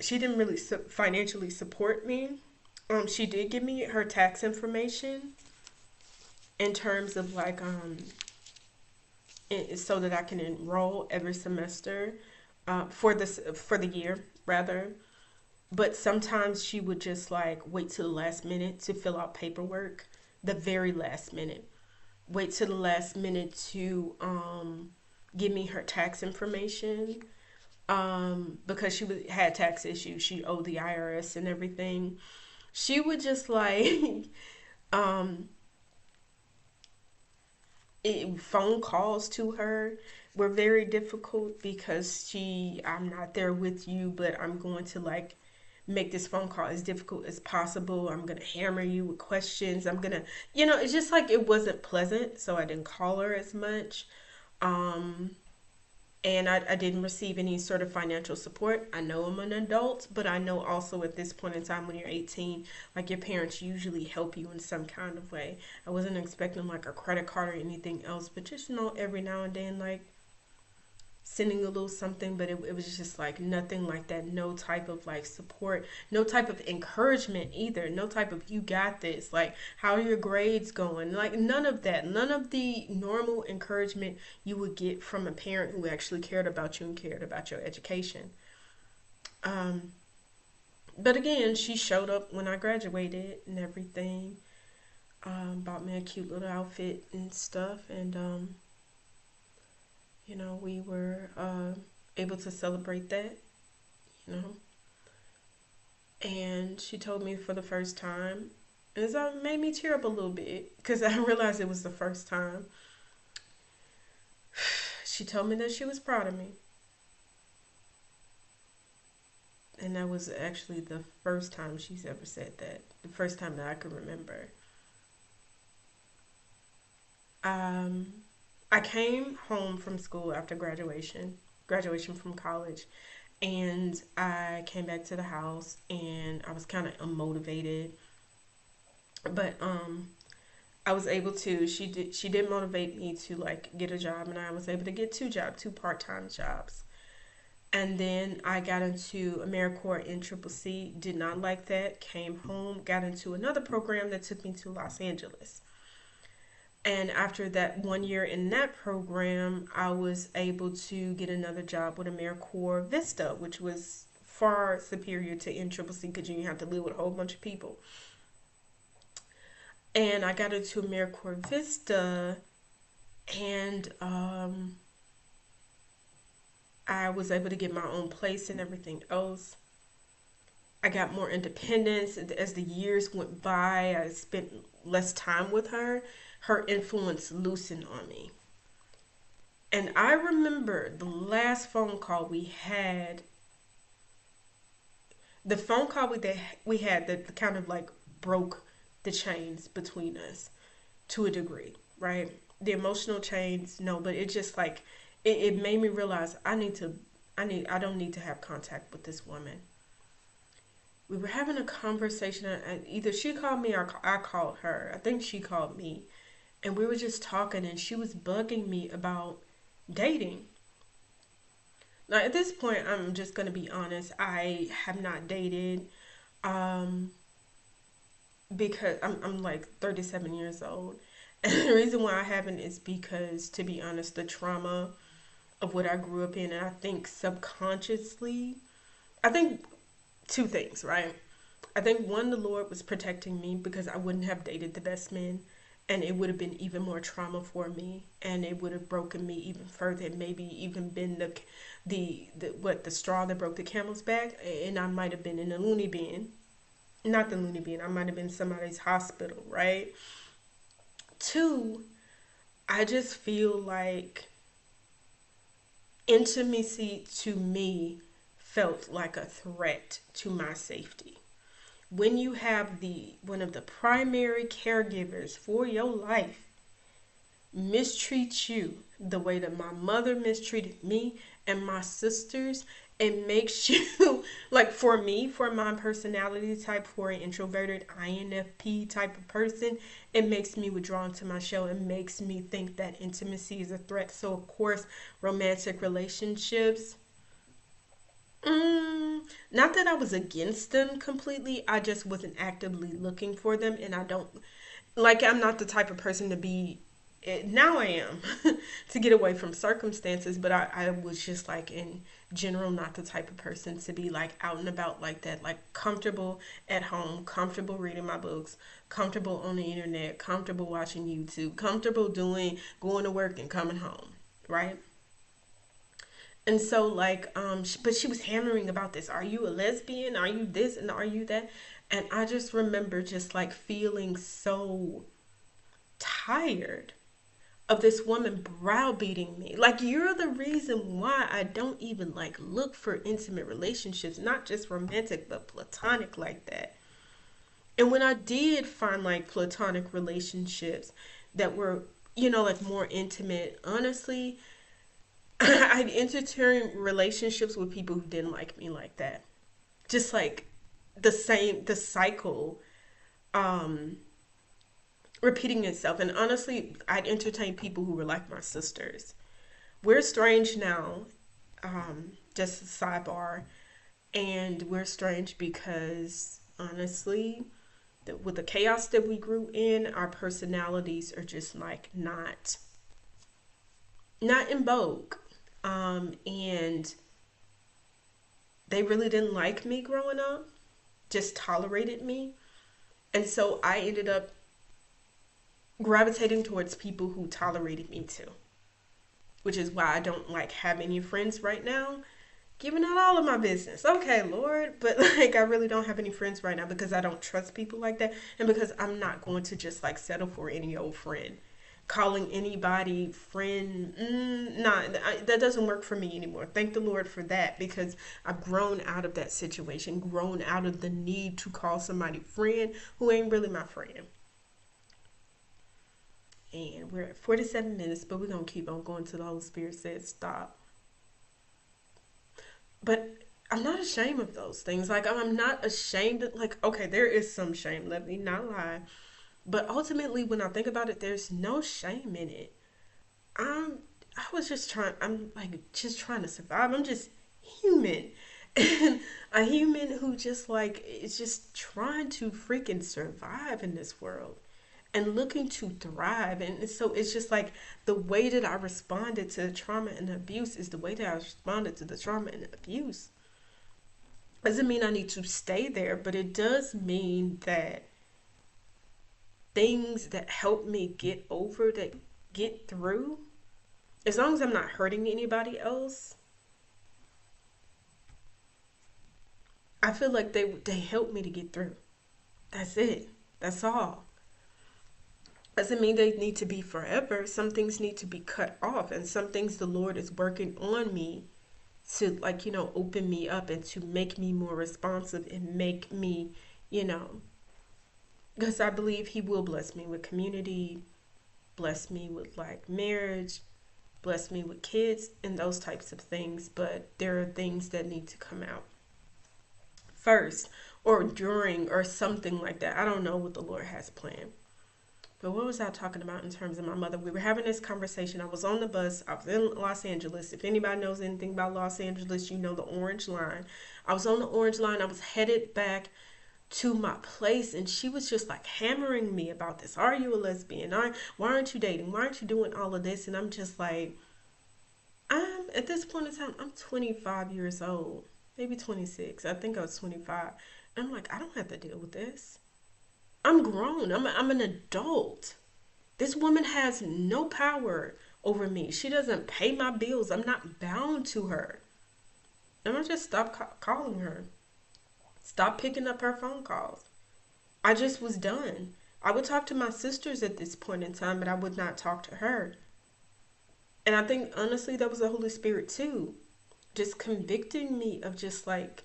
[SPEAKER 1] she didn't really financially support me. She did give me her tax information in terms of like so that I can enroll every semester for the year rather. But sometimes she would just like wait to the last minute to fill out paperwork, the very last minute. Wait to the last minute to give me her tax information because had tax issues. She owed the IRS and everything. She would just like um, phone calls to her were very difficult because I'm not there with you, but I'm going to like make this phone call as difficult as possible. I'm going to hammer you with questions. I'm going to, it's just like it wasn't pleasant. So I didn't call her as much. Um, and I didn't receive any sort of financial support. I know I'm an adult, but I know also at this point in time when you're 18, like your parents usually help you in some kind of way. I wasn't expecting like a credit card or anything else, but just every now and then, like sending a little something, but it was just like nothing like that. No type of like support, no type of encouragement either. No type of you got this. Like, how are your grades going? Like, none of that. None of the normal encouragement you would get from a parent who actually cared about you and cared about your education. Um, but again, she showed up when I graduated and everything. Bought me a cute little outfit and stuff, and we were able to celebrate that, you know. And she told me for the first time, and it made me tear up a little bit because I realized it was the first time. She told me that she was proud of me. And that was actually the first time she's ever said that. The first time that I can remember. Um, I came home from school after graduation from college, and I came back to the house and I was kind of unmotivated, but I was able to she did motivate me to like get a job, and I was able to get two part-time jobs. And then I got into AmeriCorps in Triple C, did not like that, came home, got into another program that took me to Los Angeles. And after that 1 year in that program, I was able to get another job with AmeriCorps Vista, which was far superior to NCCC because you have to live with a whole bunch of people. And I got into AmeriCorps Vista, and I was able to get my own place and everything else. I got more independence as the years went by. I spent less time with her. Her influence loosened on me. And I remember the last phone call we had, the phone call we had that kind of like broke the chains between us to a degree, right? The emotional chains, no, but it just like it made me realize I don't need to have contact with this woman. We were having a conversation, and either she called me or I called her. I think she called me, and we were just talking, and she was bugging me about dating. Now at this point, I'm just gonna be honest. I have not dated, um, because I'm like 37 years old, and the reason why I haven't is because, to be honest, the trauma of what I grew up in, and I think subconsciously, I think two things, right? I think one, the Lord was protecting me because I wouldn't have dated the best men. and it would have been even more trauma for me, and it would have broken me even further, and maybe even been the straw that broke the camel's back, and I might have been in a loony bin. Not the loony bin, I might have been somebody's hospital, right? Two, I just feel like intimacy to me felt like a threat to my safety. When you have the one of the primary caregivers for your life mistreat you the way that my mother mistreated me and my sisters, it makes you like, for me, for my personality type, for an introverted INFP type of person, it makes me withdraw into my shell. It makes me think that intimacy is a threat. So of course, romantic relationships, not that I was against them completely, I just wasn't actively looking for them, and I don't like, I'm not the type of person to be, now I am, to get away from circumstances, but I was just like, in general, not the type of person to be like out and about like that, like comfortable at home, comfortable reading my books, comfortable on the internet, comfortable watching YouTube, comfortable doing, going to work and coming home, right? And so like, but she was hammering about this, are you a lesbian, are you this and are you that? And I just remember just like feeling so tired of this woman browbeating me. Like, you're the reason why I don't even like look for intimate relationships, not just romantic, but platonic like that. And when I did find like platonic relationships that were, like more intimate, honestly, I'd entertain relationships with people who didn't like me like that. Just like the cycle um repeating itself. And honestly, I'd entertain people who were like my sisters. We're strange now, just a sidebar, and we're strange because honestly, with the chaos that we grew in, our personalities are just like not in vogue. And they really didn't like me growing up, just tolerated me. And so I ended up gravitating towards people who tolerated me too, which is why I don't like have any friends right now. Giving out all of my business. Okay, Lord, but like, I really don't have any friends right now because I don't trust people like that, and because I'm not going to just like settle for any old friend. Calling anybody friend, nah, that doesn't work for me anymore. Thank the Lord for that, because I've grown out of that situation, grown out of the need to call somebody friend who ain't really my friend. And we're at 47 minutes, but we're going to keep on going till the Holy Spirit says stop. But I'm not ashamed of those things. Like, I'm not ashamed of, like, okay, there is some shame, let me not lie. But ultimately, when I think about it, there's no shame in it. I'm, I was just trying, I'm like, just trying to survive. I'm just human. And a human who just like is just trying to freaking survive in this world and looking to thrive. And so it's just like, the way that I responded to the trauma and the abuse is the way that I responded to the trauma and the abuse. Doesn't mean I need to stay there, but it does mean that things that help me get over, that get through, as long as I'm not hurting anybody else, I feel like they help me to get through. That's it. That's all. Doesn't mean they need to be forever. Some things need to be cut off, and some things the Lord is working on me to, like, open me up and to make me more responsive and make me, you know, because I believe He will bless me with community, bless me with like marriage, bless me with kids, and those types of things. But there are things that need to come out first, or during, or something like that. I don't know what the Lord has planned. But what was I talking about in terms of my mother? We were having this conversation. I was on the bus. I was in Los Angeles. If anybody knows anything about Los Angeles, you know the Orange Line. I was on the Orange Line. I was headed back to my place, and she was just like hammering me about this. Are you a lesbian? Why aren't you dating? Why aren't you doing all of this? And I'm just like, I'm at this point in time, I'm 25 years old, maybe 26. I think I was 25. And I'm like, I don't have to deal with this. I'm grown. I'm an adult. This woman has no power over me. She doesn't pay my bills. I'm not bound to her. And I just stopped calling her. Stop picking up her phone calls. I just was done. I would talk to my sisters at this point in time, but I would not talk to her. And I think honestly that was the Holy Spirit too, just convicting me of just like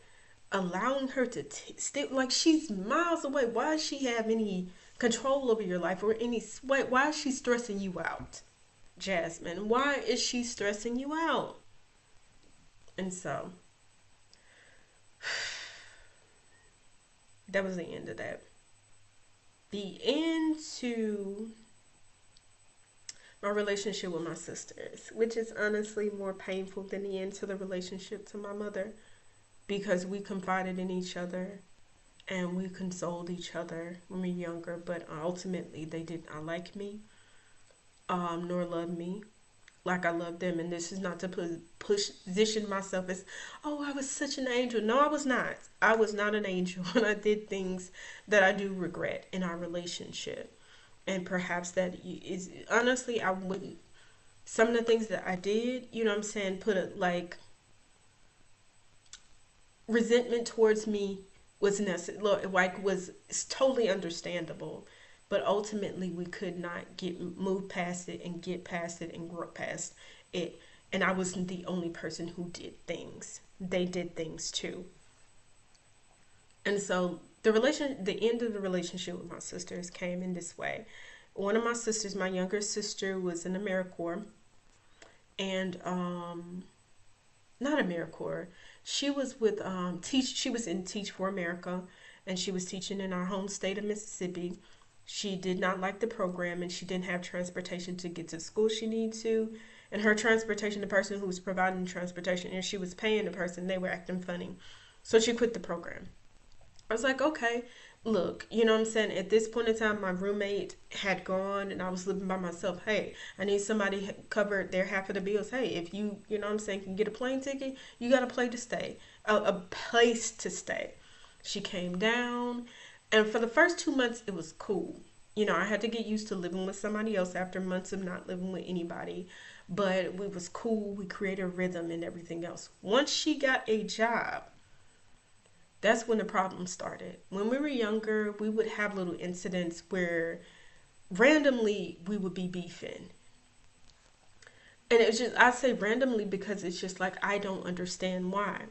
[SPEAKER 1] allowing her to stay, like she's miles away. Why does she have any control over your life or any sweat? Why is she stressing you out, Jasmine? Why is she stressing you out? And so that was the end of that. The end to my relationship with my sisters, which is honestly more painful than the end to the relationship to my mother, because we confided in each other and we consoled each other when we were younger, but ultimately they did not like me, nor love me like I love them. And this is not to position myself as, oh, I was such an angel. No, I was not. I was not an angel, and I did things that I do regret in our relationship. And perhaps that is honestly, I wouldn't. Some of the things that I did, you know what I'm saying, put a like resentment towards me was necessary, like was totally understandable, but ultimately we could not get move past it and get past it and grow past it. And I wasn't the only person who did things. They did things too. And so the end of the relationship with my sisters came in this way. One of my sisters, my younger sister, was in AmeriCorps, and not AmeriCorps. She was with Teach. She was in Teach for America, and she was teaching in our home state of Mississippi. She did not like the program, and she didn't have transportation to get to the school she needed to. And her transportation, the person who was providing transportation, and she was paying the person, they were acting funny, so she quit the program. I was like, okay, look, you know what I'm saying? At this point in time, my roommate had gone and I was living by myself. Hey, I need somebody cover their half of the bills. Hey, if you know what I'm saying, can get a plane ticket, you got a place to stay. A place to stay. She came down, and for the first 2 months, it was cool. You know, I had to get used to living with somebody else after months of not living with anybody. But we was cool. We created a rhythm and everything else. Once she got a job, that's when the problem started. When we were younger, we would have little incidents where randomly we would be beefing. And it's just, I say randomly because it's just like, I don't understand why.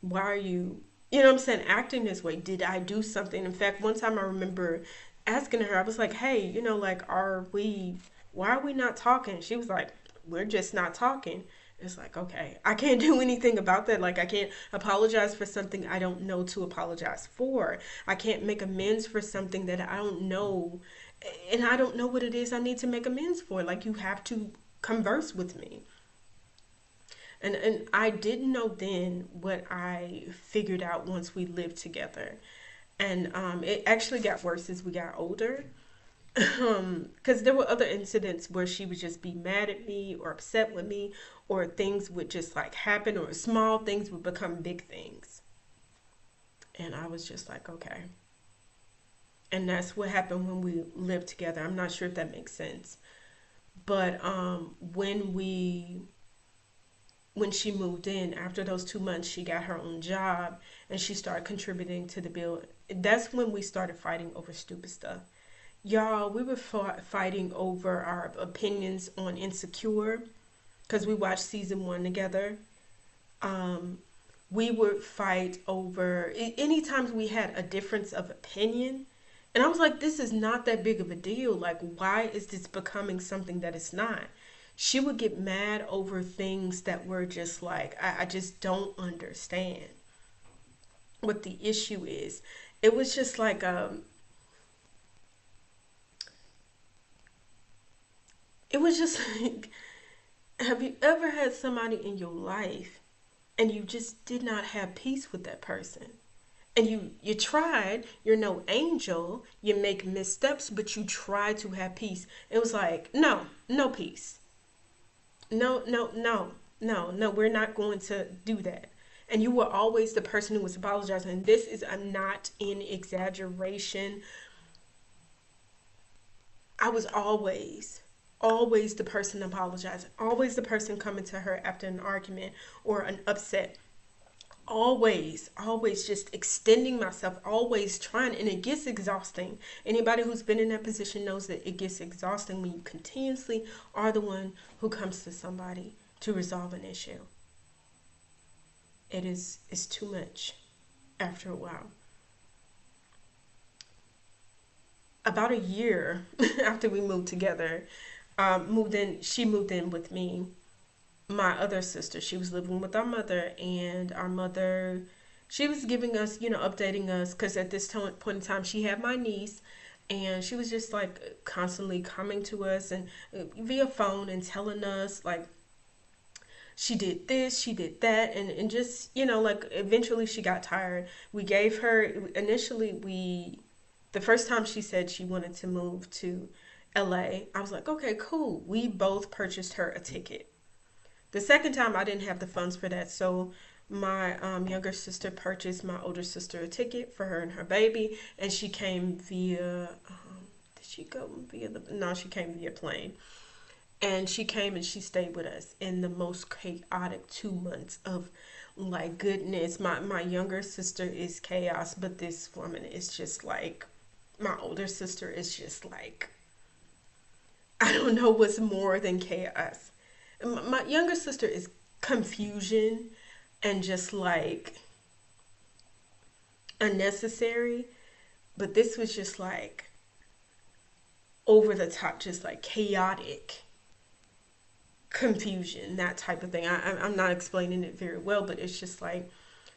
[SPEAKER 1] Why are you, you know what I'm saying, acting this way? Did I do something? In fact, one time I remember asking her, I was like, hey, you know, like, why are we not talking? She was like, we're just not talking. It's like, okay, I can't do anything about that. Like, I can't apologize for something I don't know to apologize for. I can't make amends for something that I don't know. And I don't know what it is I need to make amends for. Like, you have to converse with me. And I didn't know then what I figured out once we lived together. And it actually got worse as we got older. Because there were other incidents where she would just be mad at me or upset with me, or things would just like happen, or small things would become big things. And I was just like, okay. And that's what happened when we lived together. I'm not sure if that makes sense. But when she moved in after those 2 months, she got her own job and she started contributing to the bill. That's when we started fighting over stupid stuff. Y'all, we were fighting over our opinions on Insecure because we watched season 1 together. Um, we would fight over anytime we had a difference of opinion. And I was like, this is not that big of a deal. Like, why is this becoming something that it's not? She would get mad over things that were just like, I just don't understand what the issue is. It was just like, it was just like, have you ever had somebody in your life and you just did not have peace with that person? And you tried, you're no angel, you make missteps, but you try to have peace. It was like, no, no peace. No, no, no, no, no, we're not going to do that. And you were always the person who was apologizing. And this is, I'm not in exaggeration. I was always the person apologizing, always the person coming to her after an argument or an upset, always just extending myself, always trying, and it gets exhausting. Anybody who's been in that position knows that it gets exhausting when you continuously are the one who comes to somebody to resolve an issue. It's too much after a while. About a year after we moved together, moved in. She moved in with me. My other sister, she was living with our mother, and our mother, she was giving us, updating us, because at this point in time, she had my niece, and she was just like constantly coming to us and via phone and telling us like she did this, she did that, and just, like eventually she got tired. We gave her, initially, the first time she said she wanted to move to LA, I was like, okay, cool. We both purchased her a ticket. The second time I didn't have the funds for that, so my younger sister purchased my older sister a ticket for her and her baby, and she came via. Did she go via the? No, she came via plane, and she came and she stayed with us in the most chaotic 2 months of like goodness. My younger sister is chaos, but this woman is just like my older sister is just like I don't know what's more than chaos. My younger sister is confusion and just like unnecessary, but this was just like over the top, just like chaotic confusion, that type of thing. I'm not explaining it very well, but it's just like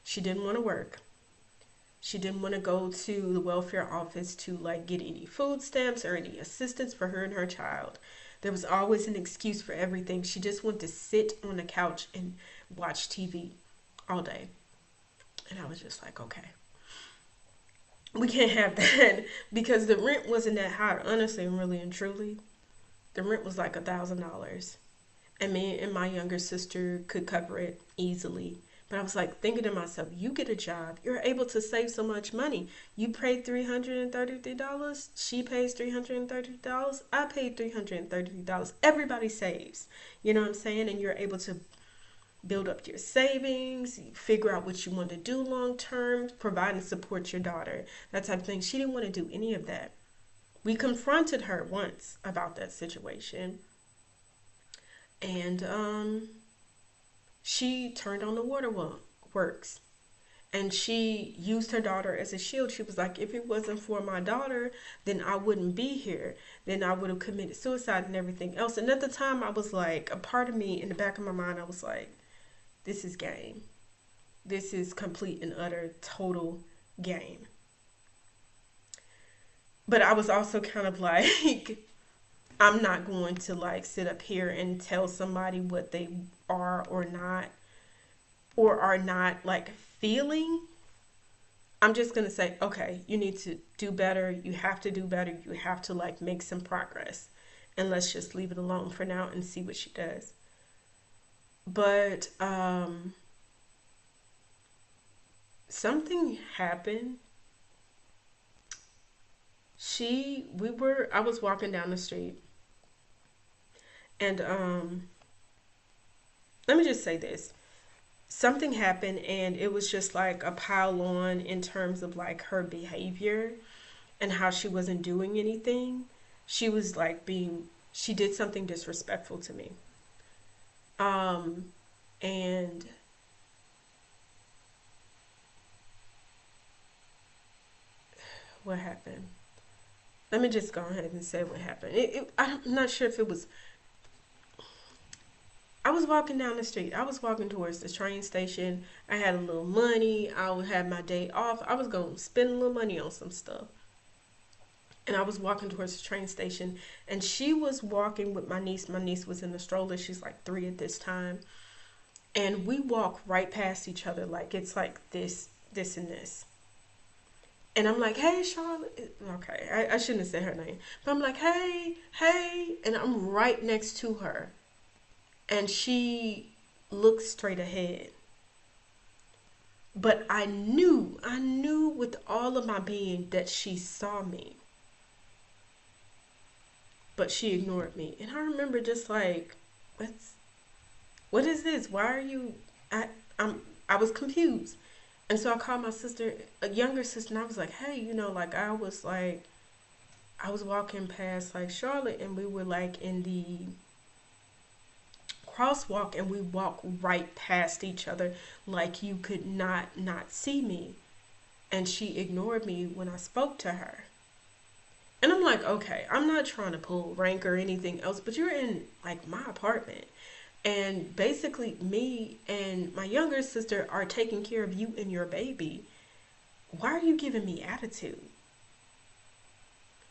[SPEAKER 1] she didn't want to work. She didn't want to go to the welfare office to like get any food stamps or any assistance for her and her child. There was always an excuse for everything. She just wanted to sit on the couch and watch TV all day. And I was just like, okay, we can't have that because the rent wasn't that high. Honestly, and really and truly, the rent was like $1,000, and me and my younger sister could cover it easily. But I was like thinking to myself, you get a job, you're able to save so much money. You paid $333. She pays $330. I paid $333. Everybody saves. You know what I'm saying? And you're able to build up your savings, figure out what you want to do long term, provide and support your daughter, that type of thing. She didn't want to do any of that. We confronted her once about that situation, and she turned on the waterworks, and she used her daughter as a shield. She was like, if it wasn't for my daughter, then I wouldn't be here. Then I would have committed suicide and everything else. And at the time, I was like, a part of me in the back of my mind, I was like, this is game. This is complete and utter total game. But I was also kind of like, I'm not going to like sit up here and tell somebody what they are or are not like feeling. I'm just going to say, okay, you need to do better. You have to do better. You have to like make some progress. And let's just leave it alone for now and see what she does. But something happened. I was walking down the street, and let me just say this. Something happened, and it was just like a pile on in terms of like her behavior and how she wasn't doing anything. She was like she did something disrespectful to me. Um, and what happened? Let me just go ahead and say what happened. I'm not sure if it was. I was walking down the street. I was walking towards the train station. I had a little money. I would have my day off. I was going to spend a little money on some stuff. And I was walking towards the train station. And she was walking with my niece. My niece was in the stroller. She's like 3 at this time. And we walk right past each other. Like it's like this, and this. And I'm like, hey, Charlotte. Okay, I shouldn't have said her name. But I'm like, hey, hey. And I'm right next to her. And she looked straight ahead. But I knew with all of my being that she saw me. but she ignored me. And I remember just like, what is this? Why are you? I I'm I was confused, and so I called my sister, a younger sister, and I was like, hey, like I was walking past like Charlotte, and we were like in the crosswalk, and we walked right past each other, like you could not see me, and she ignored me when I spoke to her. And I'm like, okay, I'm not trying to pull rank or anything else, but you're in like my apartment. And basically, me and my younger sister are taking care of you and your baby. Why are you giving me attitude?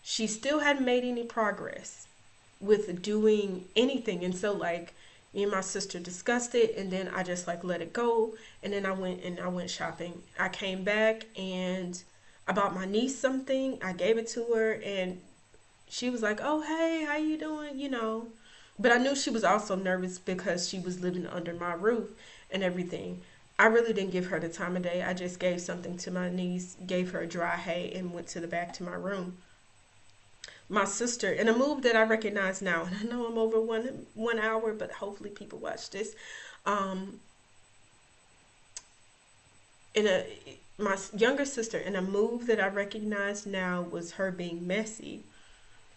[SPEAKER 1] She still hadn't made any progress with doing anything. And so, like, me and my sister discussed it, and then I just like let it go. And then I went shopping. I came back and I bought my niece something. I gave it to her, and she was like, "Oh, hey, how you doing?" But I knew she was also nervous because she was living under my roof and everything. I really didn't give her the time of day. I just gave something to my niece, gave her a dry hay, and went to the back to my room. My sister, in a move that I recognize now, and I know I'm over one hour, but hopefully people watch this. Um, in a My younger sister, in a move that I recognize now was her being messy,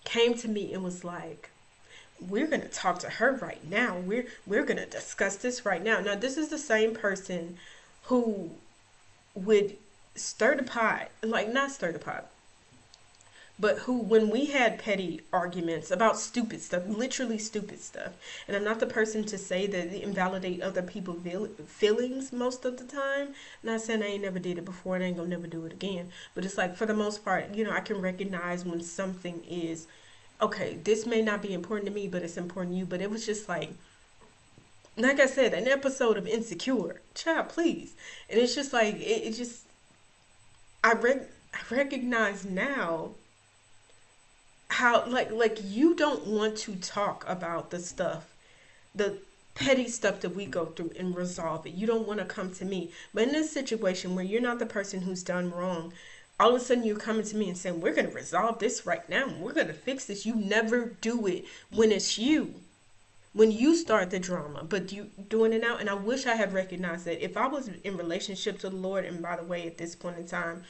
[SPEAKER 1] came to me and was like, we're going to talk to her right now. We're going to discuss this right now. Now, this is the same person who would stir the pot, like not stir the pot, but who, when we had petty arguments about stupid stuff, literally stupid stuff, and I'm not the person to say that invalidate other people's feelings most of the time. Not saying I ain't never did it before and I ain't gonna never do it again, but it's like for the most part, I can recognize when something is okay. This may not be important to me, but it's important to you. But it was just like I said, an episode of Insecure, child, please. And it's just like it just I recognize now how like you don't want to talk about the petty stuff that we go through and resolve it. You don't want to come to me. But in this situation where you're not the person who's done wrong, all of a sudden you're coming to me and saying, we're going to resolve this right now. We're going to fix this. You never do it when it's you. When you start the drama, but you doing it now. And I wish I had recognized that if I was in relationship to the Lord, and by the way, at this point in time,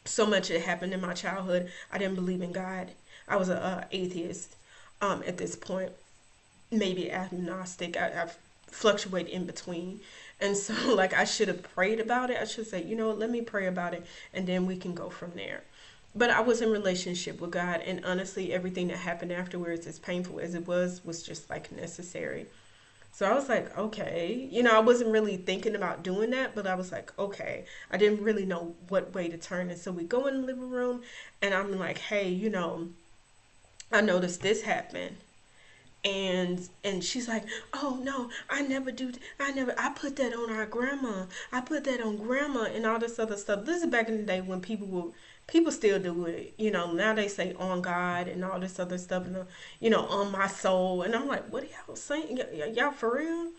[SPEAKER 1] so much had happened in my childhood. I didn't believe in God. I was a atheist at this point, maybe agnostic. I fluctuate in between. And so, like, I should have prayed about it. I should say, let me pray about it, and then we can go from there. But I was in relationship with God, and honestly, everything that happened afterwards, as painful as it was just like necessary. So I was like, okay. I wasn't really thinking about doing that, but I was like, okay. I didn't really know what way to turn. And so we go in the living room, and I'm like, hey, I noticed this happen. And she's like, oh no, I never do. I put that on our grandma. I put that on grandma and all this other stuff. This is back in the day when people still do it. Now they say on God and all this other stuff, and on my soul. And I'm like, what are y'all saying? Y'all for real?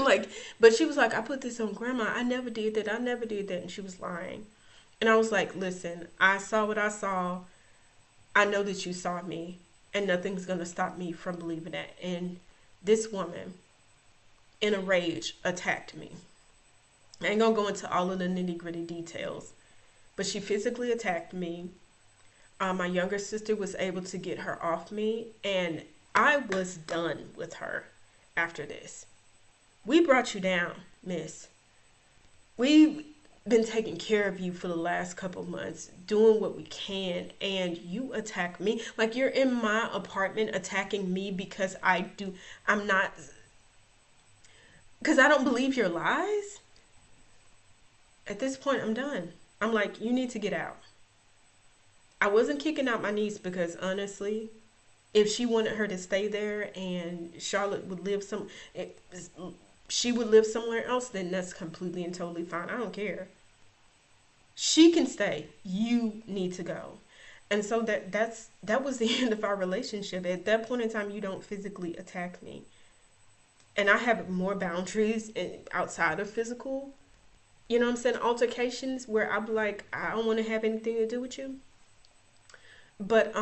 [SPEAKER 1] Like, but she was like, I put this on grandma. I never did that. I never did that. And she was lying. And I was like, listen, I saw what I saw. I know that you saw me, and nothing's going to stop me from believing that. And this woman, in a rage, attacked me. I ain't going to go into all of the nitty gritty details, but she physically attacked me. My younger sister was able to get her off me, and I was done with her after this. We brought you down, miss. We've been taking care of you for the last couple months, doing what we can, and you attack me. Like, you're in my apartment attacking me because I'm not, because I don't believe your lies. At this point, I'm done. I'm like, you need to get out. I wasn't kicking out my niece because honestly, if she wanted her to stay there and Charlotte would she would live somewhere else, then that's completely and totally fine. I don't care. She can stay. You need to go. And so that was the end of our relationship. At that point in time, you don't physically attack me. And I have more boundaries outside of physical, what I'm saying, altercations where I'm like, I don't want to have anything to do with you. But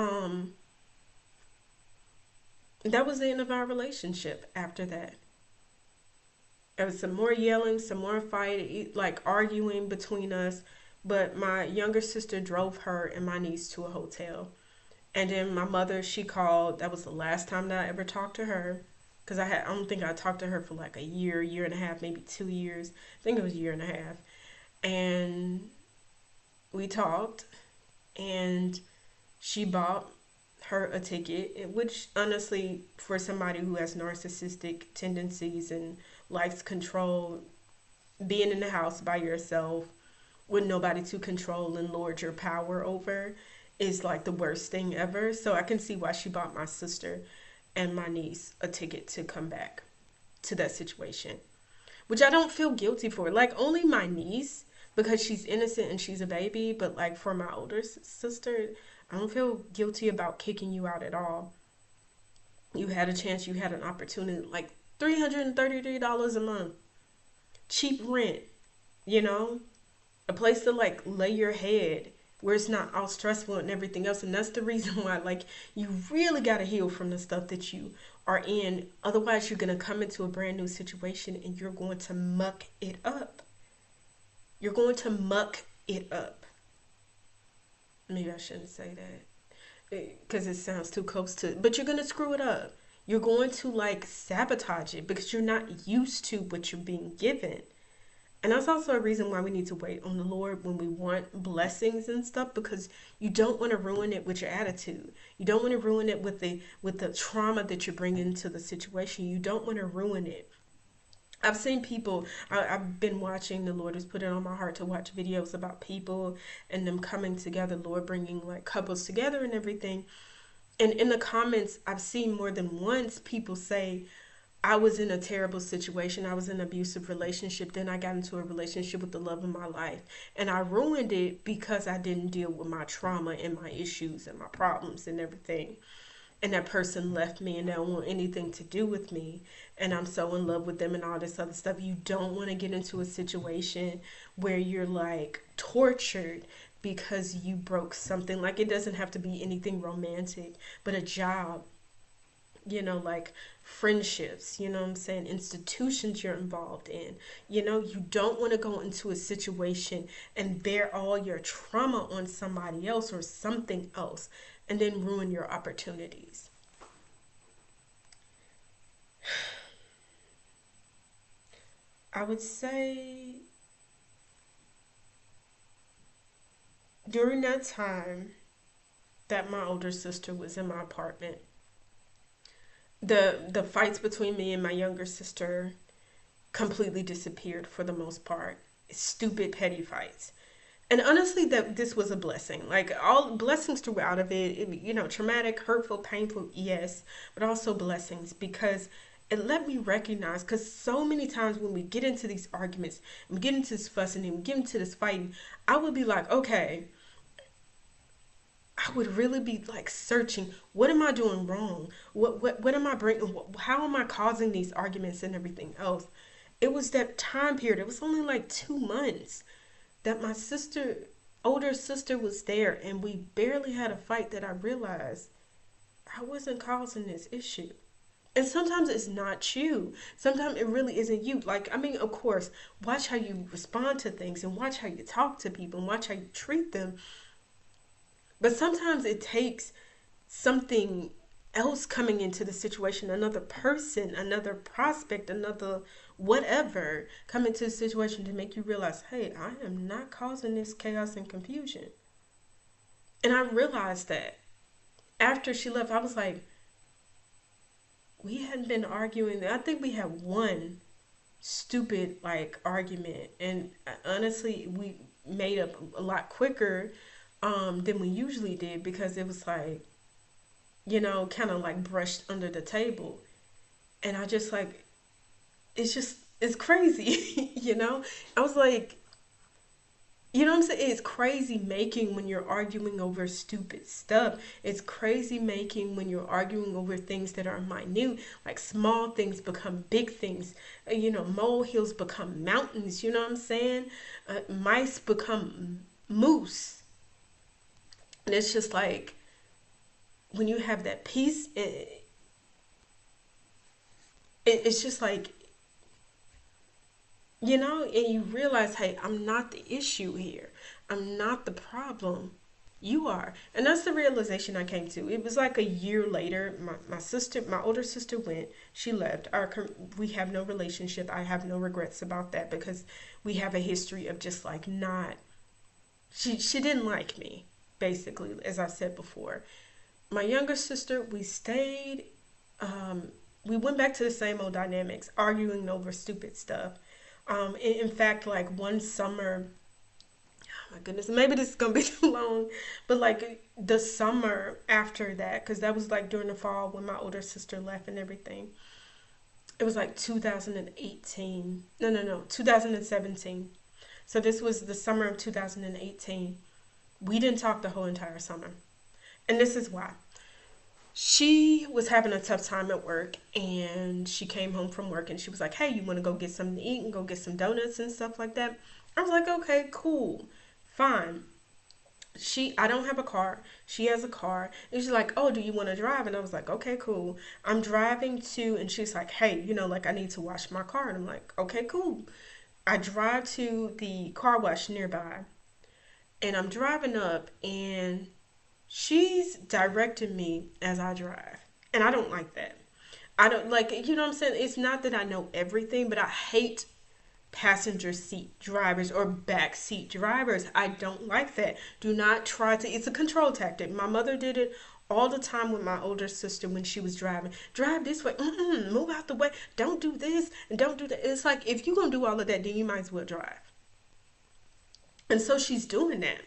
[SPEAKER 1] That was the end of our relationship after that. There was some more yelling, some more fight, like arguing between us. But my younger sister drove her and my niece to a hotel. And then my mother, she called. That was the last time that I ever talked to her. Because I don't think I talked to her for like a year, year and a half, maybe 2 years. I think it was a year and a half. And we talked, and she bought her a ticket, which honestly, for somebody who has narcissistic tendencies and likes control, being in the house by yourself with nobody to control and lord your power over is like the worst thing ever. So I can see why she bought my sister and my niece a ticket to come back to that situation, which I don't feel guilty for. Like, only my niece, because she's innocent and she's a baby, but like for my older sister, I don't feel guilty about kicking you out at all. You had a chance, you had an opportunity, like $333 a month, cheap rent, you know, a place to like lay your head where it's not all stressful and everything else. And that's the reason why, like, you really got to heal from the stuff that you are in. Otherwise, you're going to come into a brand new situation and you're going to muck it up. You're going to muck it up. Maybe I shouldn't say that because it sounds too close to, but you're going to screw it up. You're going to like sabotage it because you're not used to what you're being given. And that's also a reason why we need to wait on the Lord when we want blessings and stuff, because you don't want to ruin it with your attitude. You don't want to ruin it with the trauma that you're bringing to the situation. You don't want to ruin it. I've seen people, I've been watching, the Lord has put it on my heart to watch videos about people and them coming together, Lord bringing like couples together and everything. And in the comments, I've seen more than once people say, I was in a terrible situation. I was in an abusive relationship. Then I got into a relationship with the love of my life. And I ruined it because I didn't deal with my trauma and my issues and my problems and everything. And that person left me and they don't want anything to do with me. And I'm so in love with them and all this other stuff. You don't want to get into a situation where you're like tortured because you broke something. Like, it doesn't have to be anything romantic, but a job, like friendships, what I'm saying, institutions you're involved in. You don't want to go into a situation and bear all your trauma on somebody else or something else and then ruin your opportunities. I would say during that time that my older sister was in my apartment, the fights between me and my younger sister completely disappeared for the most part. Stupid petty fights. And honestly, that this was a blessing. Like, all blessings throughout of it, traumatic, hurtful, painful, yes, but also blessings, because it let me recognize, because so many times when we get into these arguments and we get into this fussing and we get into this fighting, I would be like, okay, I would really be like searching, what am I doing wrong? What am I bringing? How am I causing these arguments and everything else? It was that time period. It was only like 2 months that my older sister was there, and we barely had a fight, that I realized I wasn't causing this issue. And sometimes it's not you. Sometimes it really isn't you. Like, I mean, of course, watch how you respond to things and watch how you talk to people and watch how you treat them. But sometimes it takes something else coming into the situation, another person, another prospect, another whatever come into the situation to make you realize, hey, I am not causing this chaos and confusion. And I realized that after she left, I was like, we hadn't been arguing. I think we had one stupid like argument, and honestly, we made up a lot quicker than we usually did, because it was like, kind of like brushed under the table. And I just like, it's crazy, I was like, what I'm saying? It's crazy making when you're arguing over stupid stuff. It's crazy making when you're arguing over things that are minute. Like, small things become big things. Molehills become mountains. You know what I'm saying? Mice become moose. And it's just like, when you have that peace, it's just like, and you realize, hey, I'm not the issue here. I'm not the problem. You are. And that's the realization I came to. It was like a year later. My sister, my older sister went. She left. We have no relationship. I have no regrets about that because we have a history of just like not. She didn't like me, basically, as I said before. My younger sister, we stayed. We went back to the same old dynamics, arguing over stupid stuff. In fact, like one summer, oh my goodness, maybe this is gonna be too long, but like the summer after that, because that was like during the fall when my older sister left and everything. It was like 2018. No, no, no, 2017. So this was the summer of 2018. We didn't talk the whole entire summer. And this is why. She was having a tough time at work and she came home from work and she was like, hey, you want to go get something to eat and go get some donuts and stuff like that? I was like, okay, cool, fine. I don't have a car. She has a car. And she's like, oh, do you want to drive? And I was like, okay, cool. I'm driving to, and she's like, hey, like I need to wash my car. And I'm like, okay, cool. I drive to the car wash nearby and I'm driving up and she's directing me as I drive. And I don't like that. I don't like, what I'm saying? It's not that I know everything, but I hate passenger seat drivers or back seat drivers. I don't like that. Do not try to, it's a control tactic. My mother did it all the time with my older sister when she was driving. Drive this way. Move out the way. Don't do this and don't do that. It's like, if you're going to do all of that, then you might as well drive. And so she's doing that.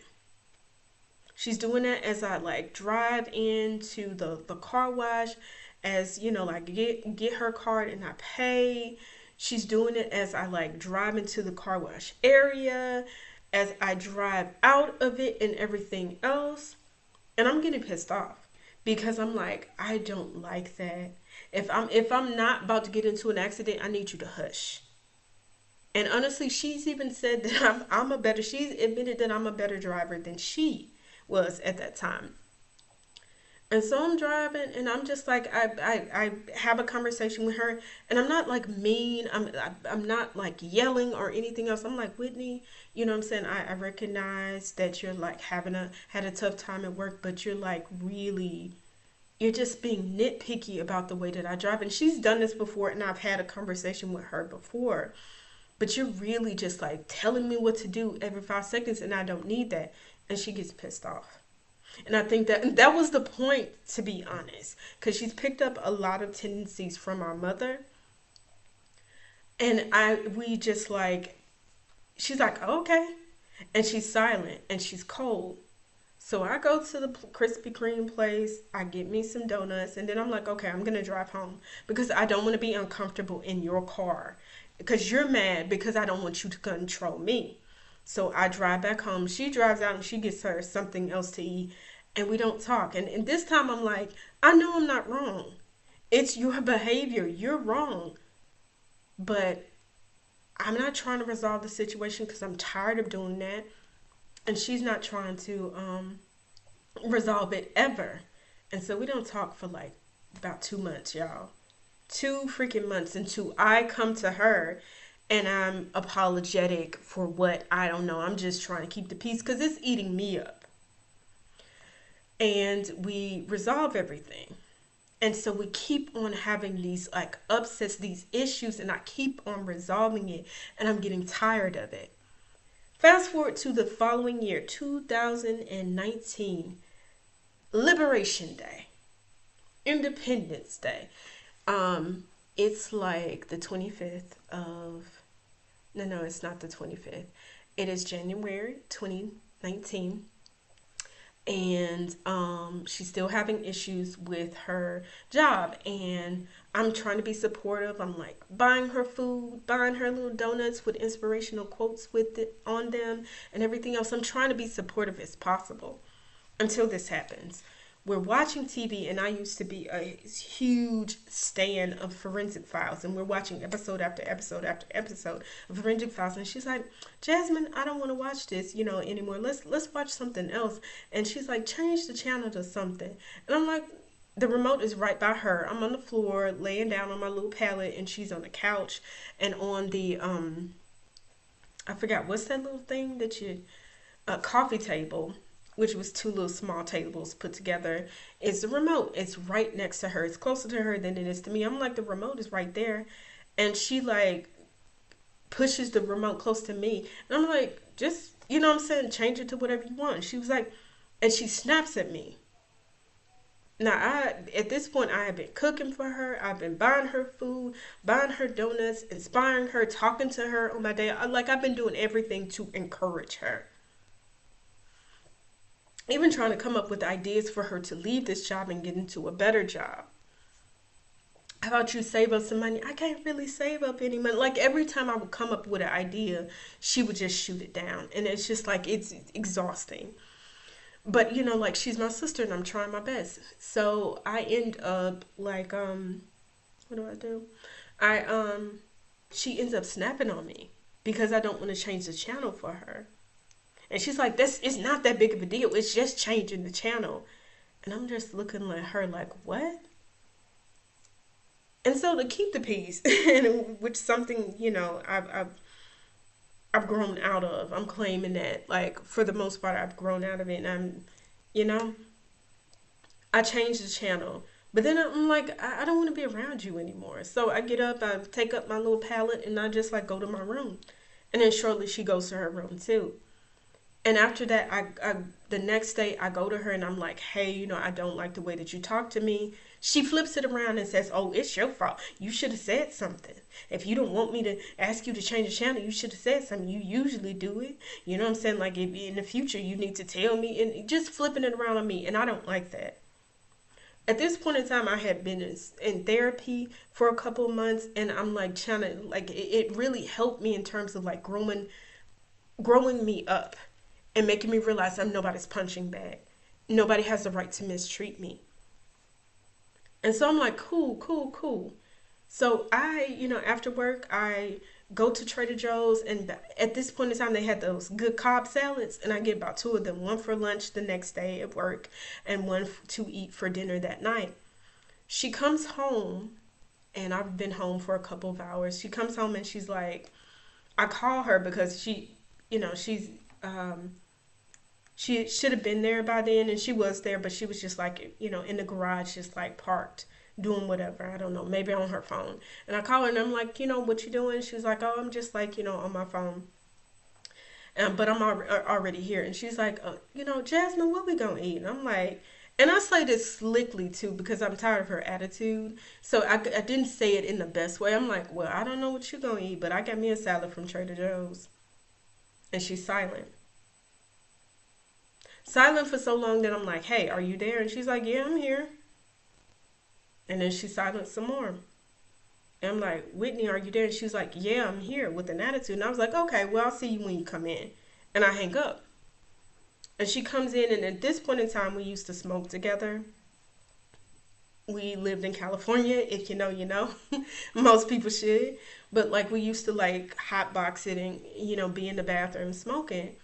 [SPEAKER 1] She's doing that as I like drive into the car wash, as like get her card and I pay. She's doing it as I like drive into the car wash area, as I drive out of it and everything else. And I'm getting pissed off because I'm like, I don't like that. If I'm not about to get into an accident, I need you to hush. And honestly, she's even said that she's admitted that I'm a better driver than she was at that time. And so I'm driving and I'm just like, I have a conversation with her and I'm not like mean. I'm not like yelling or anything else. I'm like, Whitney, you know what I'm saying? I recognize that you're like had a tough time at work, but you're like really, you're just being nitpicky about the way that I drive. And she's done this before and I've had a conversation with her before. But you're really just like telling me what to do every 5 seconds and I don't need that. And she gets pissed off. And I think that was the point, to be honest, because she's picked up a lot of tendencies from our mother. And we just like, she's like, oh, okay. And she's silent and she's cold. So I go to the Krispy Kreme place, I get me some donuts, and then I'm like, okay, I'm going to drive home because I don't want to be uncomfortable in your car because you're mad because I don't want you to control me. So I drive back home. She drives out and she gets her something else to eat, and we don't talk. And this time I'm like, I know I'm not wrong. It's your behavior. You're wrong. But I'm not trying to resolve the situation because I'm tired of doing that. And she's not trying to resolve it ever. And so we don't talk for like about 2 months, y'all. 2 freaking months until I come to her and I'm apologetic for what, I don't know. I'm just trying to keep the peace because it's eating me up. And we resolve everything. And so we keep on having these like upsets, these issues, and I keep on resolving it. And I'm getting tired of it. Fast forward to the following year, 2019, Liberation Day, Independence Day. It's like the 25th of, no, it's not the 25th. It is January 2019. And she's still having issues with her job. And I'm trying to be supportive. I'm like buying her food, buying her little donuts with inspirational quotes with it on them and everything else. I'm trying to be supportive as possible until this happens. We're watching TV, and I used to be a huge stan of Forensic Files, and we're watching episode after episode after episode of Forensic Files, and she's like, Jasmine, I don't want to watch this, anymore. Let's watch something else. And she's like, change the channel to something. And I'm like, the remote is right by her. I'm on the floor laying down on my little pallet, and she's on the couch and on the I forgot what's that little thing that you a coffee table, which was two little small tables put together, is the remote. It's right next to her. It's closer to her than it is to me. I'm like, the remote is right there. And she like pushes the remote close to me. And I'm like, just, you know what I'm saying, change it to whatever you want. She was like, and she snaps at me. Now, at this point, I have been cooking for her. I've been buying her food, buying her donuts, inspiring her, talking to her on my day. Like, I've been doing everything to encourage her. Even trying to come up with ideas for her to leave this job and get into a better job. How about you save up some money? I can't really save up any money. Like every time I would come up with an idea, she would just shoot it down. And it's just like, it's exhausting. But you know, like she's my sister and I'm trying my best. So I end up like, what do I do? I, she ends up snapping on me because I don't want to change the channel for her. And she's like, this is not that big of a deal. It's just changing the channel. And I'm just looking at her like, what? And so to keep the peace, which something, you know, I've grown out of. I'm claiming that, like, for the most part, I've grown out of it. And you know, I changed the channel. But then I'm like, I don't want to be around you anymore. So I get up, I take up my little pallet, and I just, like, go to my room. And then shortly she goes to her room, too. And after that, the next day I go to her and I'm like, hey, you know, I don't like the way that you talk to me. She flips it around and says, oh, it's your fault. You should have said something. If you don't want me to ask you to change the channel, you should have said something. You usually do it. You know what I'm saying? Like, if in the future you need to tell me, and just flipping it around on me. And I don't like that. At this point in time, I had been in therapy for a couple of months, and I'm like trying to, like, it really helped me in terms of like growing me up and making me realize I'm nobody's punching bag. Nobody has the right to mistreat me. And so I'm like, cool, cool, cool. So you know, after work, I go to Trader Joe's, and at this point in time, they had those good Cobb salads, and I get about two of them, one for lunch the next day at work, and one to eat for dinner that night. She comes home, and I've been home for a couple of hours. She comes home, and she's like, I call her because you know, she should have been there by then, and she was there, but she was just like, you know, in the garage, just like parked, doing whatever. I don't know, maybe on her phone. And I call her and I'm like, you know, what you doing? She's like, oh, I'm just like, you know, on my phone. But I'm already here. And she's like, you know, Jasmine, what we gonna eat? And I'm like, and I say this slickly too because I'm tired of her attitude. So I didn't say it in the best way. I'm like, well, I don't know what you gonna eat, but I got me a salad from Trader Joe's. And she's silent. Silent for so long that I'm like, hey, are you there? And she's like, yeah, I'm here. And then she's silent some more. And I'm like, Whitney, are you there? And she's like, yeah, I'm here with an attitude. And I was like, okay, well, I'll see you when you come in. And I hang up. And she comes in, and at this point in time, we used to smoke together. We lived in California. If you know, you know. Most people should. But like, we used to like hot box it and, you know, be in the bathroom smoking.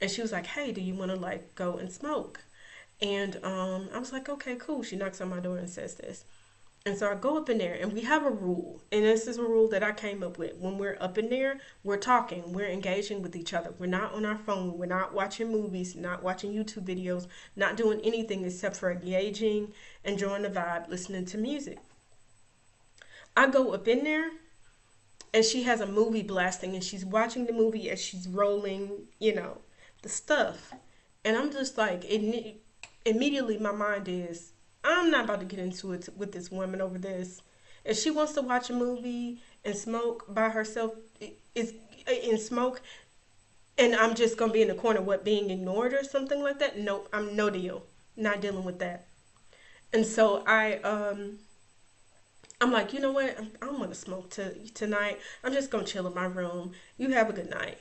[SPEAKER 1] And she was like, hey, do you want to like go and smoke? And I was like, okay, cool. She knocks on my door and says this. And so I go up in there, and we have a rule. And this is a rule that I came up with. When we're up in there, we're talking, we're engaging with each other. We're not on our phone. We're not watching movies, not watching YouTube videos, not doing anything except for engaging, enjoying the vibe, listening to music. I go up in there, and she has a movie blasting, and she's watching the movie as she's rolling, you know, the stuff. And I'm just like, immediately my mind is, I'm not about to get into it with this woman over this. If she wants to watch a movie and smoke by herself, is in smoke, and I'm just gonna be in the corner, what, being ignored or something like that? Nope, I'm no deal, not dealing with that. And so I'm like, you know what? I'm gonna smoke tonight. I'm just gonna chill in my room. You have a good night.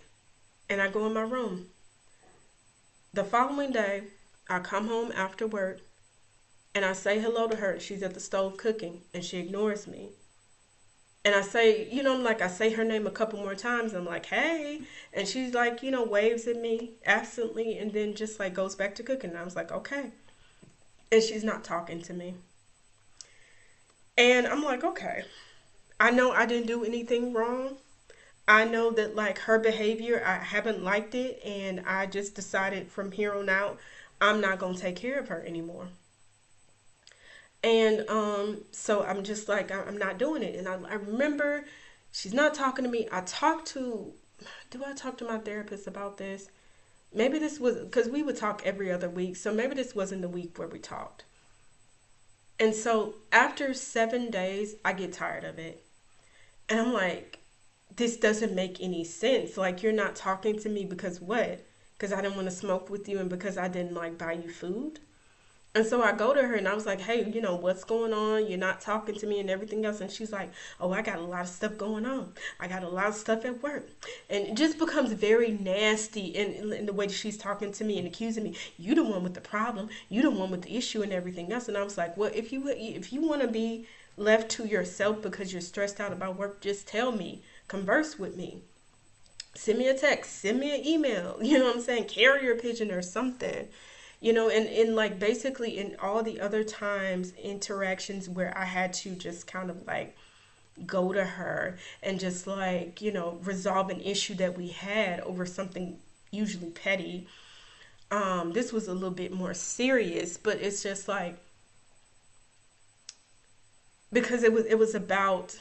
[SPEAKER 1] And I go in my room. The following day, I come home after work. And I say hello to her. She's at the stove cooking, and she ignores me. And I say, you know, I'm like, I say her name a couple more times. I'm like, hey. And she's like, you know, waves at me absently and then just like goes back to cooking. And I was like, okay. And she's not talking to me. And I'm like, okay, I know I didn't do anything wrong. I know that like her behavior, I haven't liked it, and I just decided from here on out, I'm not gonna take care of her anymore. And so I'm just like, I'm not doing it. And I remember she's not talking to me. Do I talk to my therapist about this? Maybe this was because we would talk every other week. So maybe this wasn't the week where we talked. And so after 7 days, I get tired of it. And I'm like, this doesn't make any sense. Like, you're not talking to me because what? Because I didn't want to smoke with you and because I didn't like buy you food? And so I go to her and I was like, hey, what's going on? You're not talking to me and everything else. And she's like, oh, I got a lot of stuff going on. I got a lot of stuff at work. And it just becomes very nasty in the way that she's talking to me and accusing me. You the one with the problem. You the one with the issue and everything else. And I was like, well, if you want to be left to yourself because you're stressed out about work, just tell me. Converse with me. Send me a text. Send me an email. You know what I'm saying? Carrier pigeon or something. And in like basically in all the other times interactions where I had to just kind of like go to her and just like resolve an issue that we had over something usually petty. This was a little bit more serious, but it's just like because it was about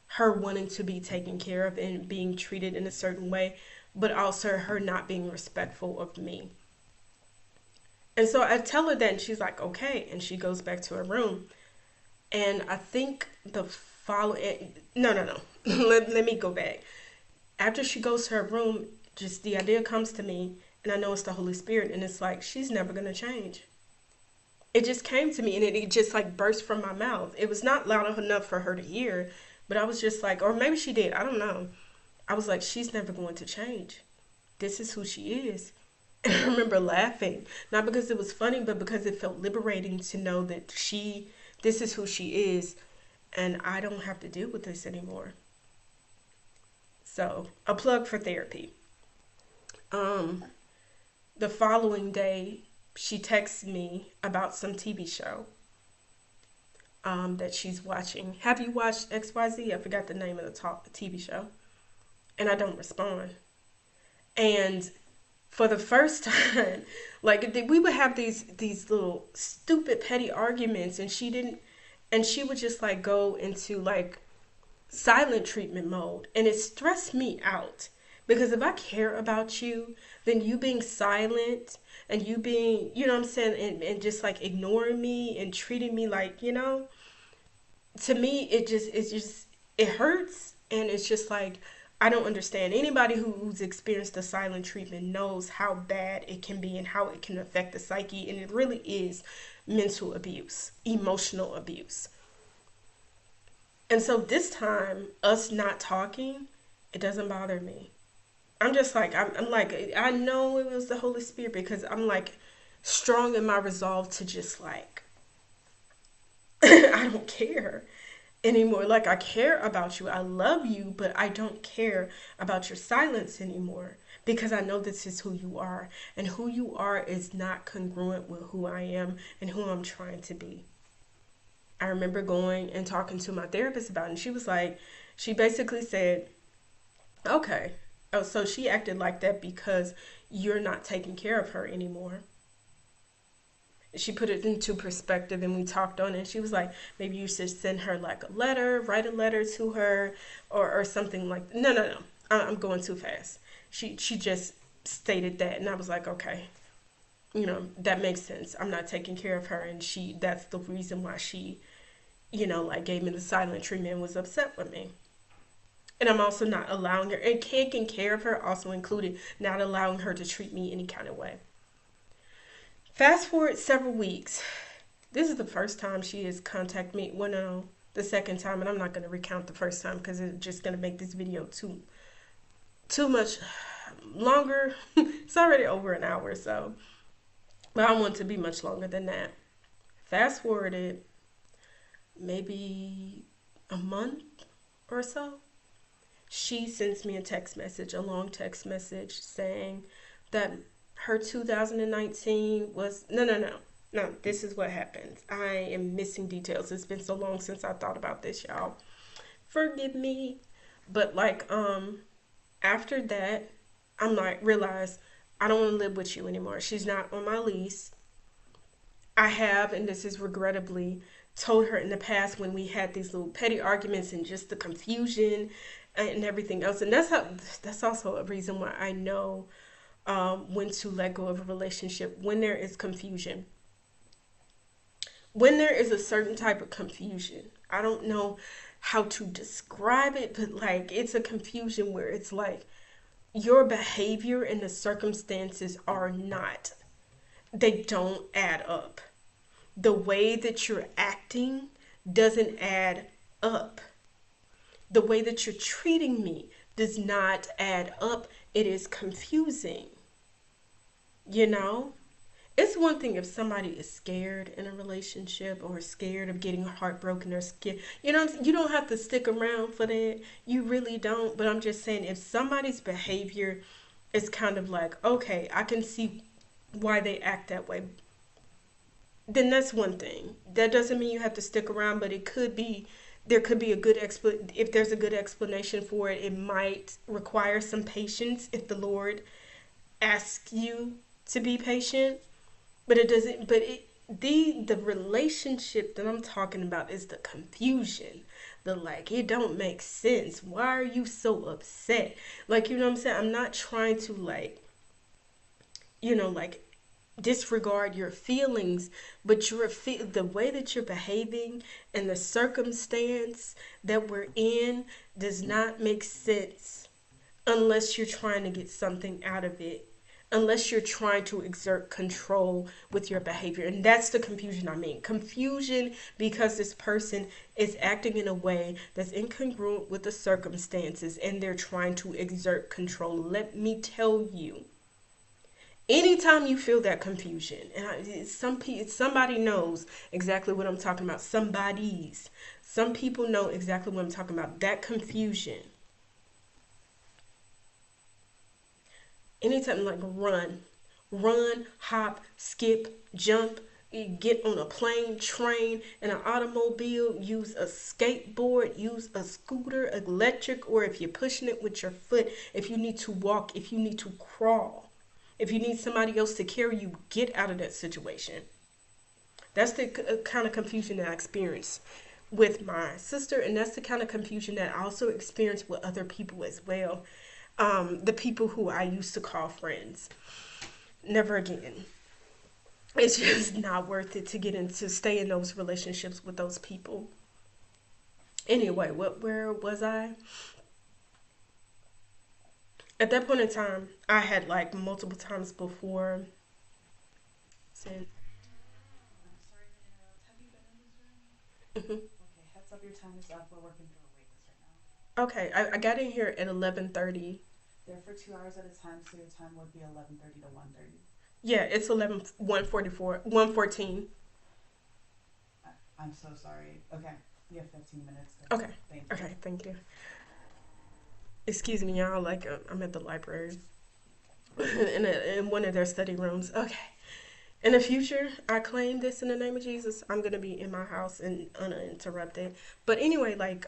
[SPEAKER 1] her wanting to be taken care of and being treated in a certain way, but also her not being respectful of me. And so I tell her that, and she's like, okay. And she goes back to her room. And I think the following, no, no, no. Let me go back. After she goes to her room, just the idea comes to me, and I know it's the Holy Spirit, and it's like, she's never going to change. It just came to me, and it just like burst from my mouth. It was not loud enough for her to hear, but I was just like, or maybe she did, I don't know. I was like, she's never going to change. This is who she is. And I remember laughing, not because it was funny, but because it felt liberating to know that this is who she is, and I don't have to deal with this anymore. So, a plug for therapy. Um, the following day, she texts me about some TV show that she's watching. Have you watched XYZ? I forgot the name of the TV show. And I don't respond. And for the first time, like we would have these little stupid petty arguments, and she would just like go into like silent treatment mode, and it stressed me out because if I care about you, then you being silent and you being, you know what I'm saying, and just like ignoring me and treating me like, to me it hurts, and it's just like I don't understand. Anybody who's experienced the silent treatment knows how bad it can be and how it can affect the psyche, and it really is mental abuse, emotional abuse. And so this time, us not talking, it doesn't bother me. I'm just like I'm like I know it was the Holy Spirit because I'm like strong in my resolve to just like I don't care anymore. Like, I care about you. I love you, but I don't care about your silence anymore because I know this is who you are. And who you are is not congruent with who I am and who I'm trying to be. I remember going and talking to my therapist about it, and she basically said, okay. Oh, so she acted like that because you're not taking care of her anymore. She put it into perspective and we talked on it. And she was like, maybe you should send her like a letter, write a letter to her, or something like. No, no, no. I'm going too fast. She just stated that, and I was like, okay, that makes sense. I'm not taking care of her, and that's the reason why she, like gave me the silent treatment and was upset with me. And I'm also not allowing her, and taking care of her also included not allowing her to treat me any kind of way. Fast forward several weeks. This is the first time she has contacted me. Well, no, the second time, and I'm not going to recount the first time because it's just going to make this video too much longer. It's already over an hour, so but I want it to be much longer than that. Fast forwarded maybe a month or so. She sends me a text message, a long text message saying that her 2019 was no, no, no. No, this is what happens. I am missing details. It's been so long since I thought about this, y'all. Forgive me. But like, after that, I'm like, realize I don't want to live with you anymore. She's not on my lease. I have, and this is regrettably, told her in the past when we had these little petty arguments and just the confusion and everything else. And that's also a reason why I know when to let go of a relationship when there is confusion. When there is a certain type of confusion, I don't know how to describe it, but like it's a confusion where it's like your behavior and the circumstances are not, they don't add up. The way that you're acting doesn't add up. The way that you're treating me does not add up. It is confusing, you know? It's one thing if somebody is scared in a relationship or scared of getting heartbroken or scared. You know, you don't have to stick around for that. You really don't. But I'm just saying, if somebody's behavior is kind of like, okay, I can see why they act that way, then that's one thing. That doesn't mean you have to stick around, but it could be, there could be a good if there's a good explanation for it. It might require some patience if the Lord asks you to be patient, but it doesn't. But it the relationship that I'm talking about is the confusion. The like, it don't make sense. Why are you so upset? Like, you know what I'm saying? I'm not trying to like, like disregard your feelings, but the way that you're behaving and the circumstance that we're in does not make sense unless you're trying to get something out of it, unless you're trying to exert control with your behavior. And that's the confusion I mean. Confusion because this person is acting in a way that's incongruent with the circumstances and they're trying to exert control. Let me tell you, anytime you feel that confusion, and somebody knows exactly what I'm talking about. Some people know exactly what I'm talking about. That confusion. Anytime, like, run, hop, skip, jump, get on a plane, train, and an automobile, use a skateboard, use a scooter, electric, or if you're pushing it with your foot, if you need to walk, if you need to crawl, if you need somebody else to carry you, get out of that situation. That's the kind of confusion that I experienced with my sister, and that's the kind of confusion that I also experienced with other people as well. The people who I used to call friends. Never again. It's just not worth it to get into stay in those relationships with those people. Anyway, where was I? At that point in time, I had like multiple times before said, mhm.
[SPEAKER 2] Okay, heads up, your time is up. We're working through a waitlist right now.
[SPEAKER 1] Okay, I got in here at 11:30.
[SPEAKER 2] They're for 2 hours at a time, so your time would be 11:30 to 1:30.
[SPEAKER 1] Yeah, it's 11 144 114.
[SPEAKER 2] I'm so sorry. Okay, you have 15 minutes. Then.
[SPEAKER 1] Okay.
[SPEAKER 2] Thank you.
[SPEAKER 1] Okay, thank you. Excuse me, y'all. Like, I'm at the library in one of their study rooms. Okay. In the future, I claim this in the name of Jesus. I'm gonna be in my house and uninterrupted. But anyway, like,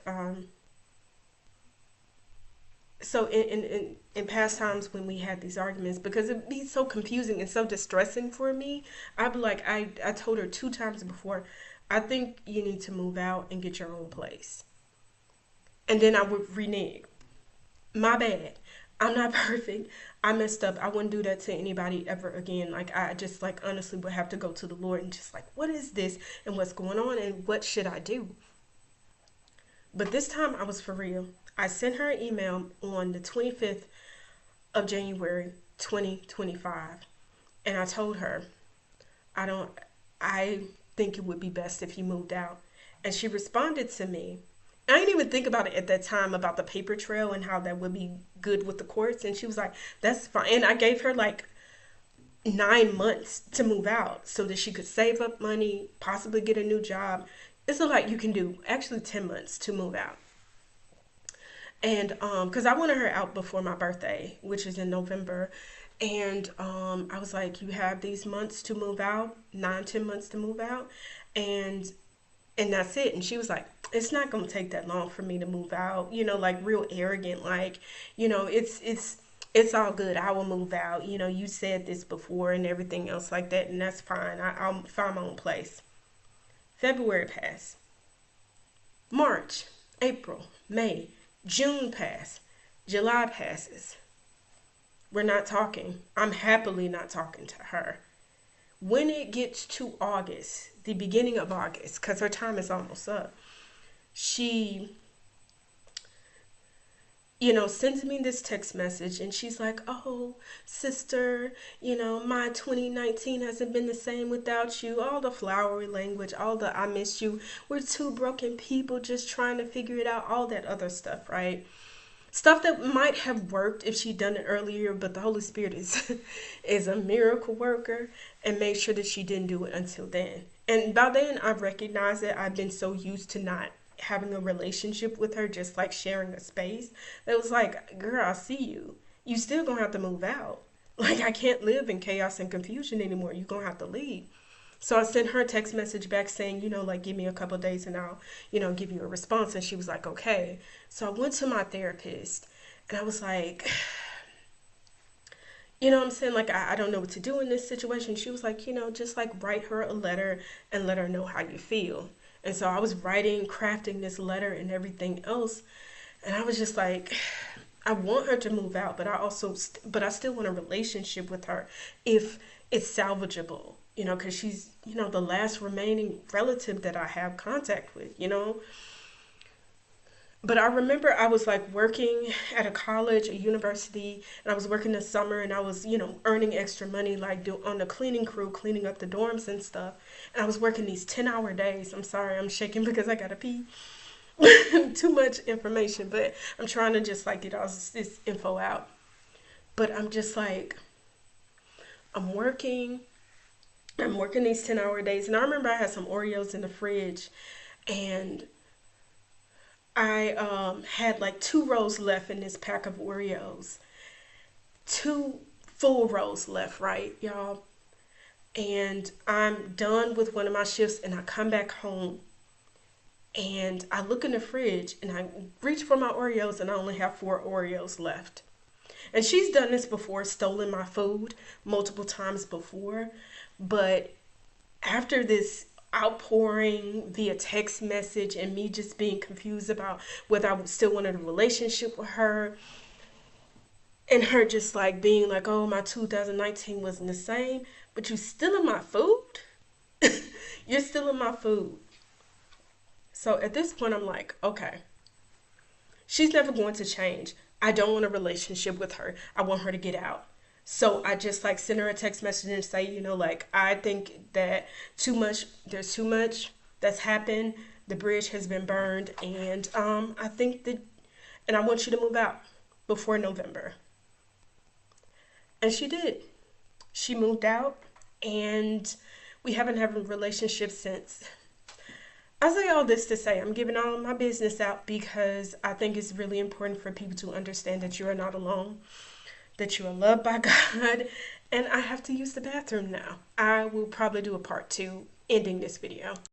[SPEAKER 1] so in past times when we had these arguments, because it'd be so confusing and so distressing for me, I'd be like, I told her two times before, I think you need to move out and get your own place. And then I would renege. My bad. I'm not perfect. I messed up. I wouldn't do that to anybody ever again. Like, I just like honestly would have to go to the Lord and just like, what is this and what's going on and what should I do? But this time I was for real. I sent her an email on the 25th of January 2025, and I told her, I don't I think it would be best if you moved out. And she responded to me. I didn't even think about it at that time about the paper trail and how that would be good with the courts. And she was like, that's fine. And I gave her like 9 months to move out so that she could save up money, possibly get a new job. It's a lot you can do. Actually, 10 months to move out. And because I wanted her out before my birthday, which is in November. And I was like, you have these months to move out, 9, 10 months to move out, and that's it. And she was like, it's not gonna take that long for me to move out. Like real arrogant, like, it's all good. I will move out. You said this before and everything else like that, and that's fine. I'll find my own place. February passed. March, April, May, June passed. July passes. We're not talking. I'm happily not talking to her. When it gets to August, the beginning of August, because her time is almost up, she, sends me this text message and she's like, oh, sister, my 2019 hasn't been the same without you. All the flowery language, all the I miss you. We're two broken people just trying to figure it out, all that other stuff, right? Stuff that might have worked if she'd done it earlier, but the Holy Spirit is is a miracle worker and made sure that she didn't do it until then. And by then I recognized that I've been so used to not having a relationship with her, just like sharing a space. That was like, girl, I see you. You still gonna have to move out. Like I can't live in chaos and confusion anymore. You're gonna have to leave. So I sent her a text message back saying, like, give me a couple of days and I'll, give you a response. And she was like, okay. So I went to my therapist and I was like, what I'm saying? Like, I don't know what to do in this situation. She was like, just like write her a letter and let her know how you feel. And so I was writing, crafting this letter and everything else. And I was just like, I want her to move out, but but I still want a relationship with her if it's salvageable, because she's, the last remaining relative that I have contact with. But I remember I was like working at a college, a university, and I was working this summer and I was, earning extra money, like on the cleaning crew, cleaning up the dorms and stuff. And I was working these 10-hour days. I'm sorry, I'm shaking because I gotta pee. Too much information, but I'm trying to just like get all this info out. But I'm just like, I'm working, I'm working these 10-hour days. And I remember I had some Oreos in the fridge and I had like 2 rows left in this pack of Oreos. 2 full rows left, right, y'all? And I'm done with one of my shifts and I come back home and I look in the fridge and I reach for my Oreos and I only have 4 Oreos left. And she's done this before, stolen my food multiple times before. But after this outpouring via text message and me just being confused about whether I still wanted a relationship with her, and her just like being like, oh, my 2019 wasn't the same, but you still in my food? You're still in my food. So at this point, I'm like, okay, she's never going to change. I don't want a relationship with her. I want her to get out. So I just like send her a text message and say, like, I think that there's too much that's happened. The bridge has been burned. And I think that, and I want you to move out before November. And she did. She moved out and we haven't had a relationship since. I say all this to say I'm giving all my business out because I think it's really important for people to understand that you are not alone, that you are loved by God. And I have to use the bathroom now. I will probably do a part 2 ending this video.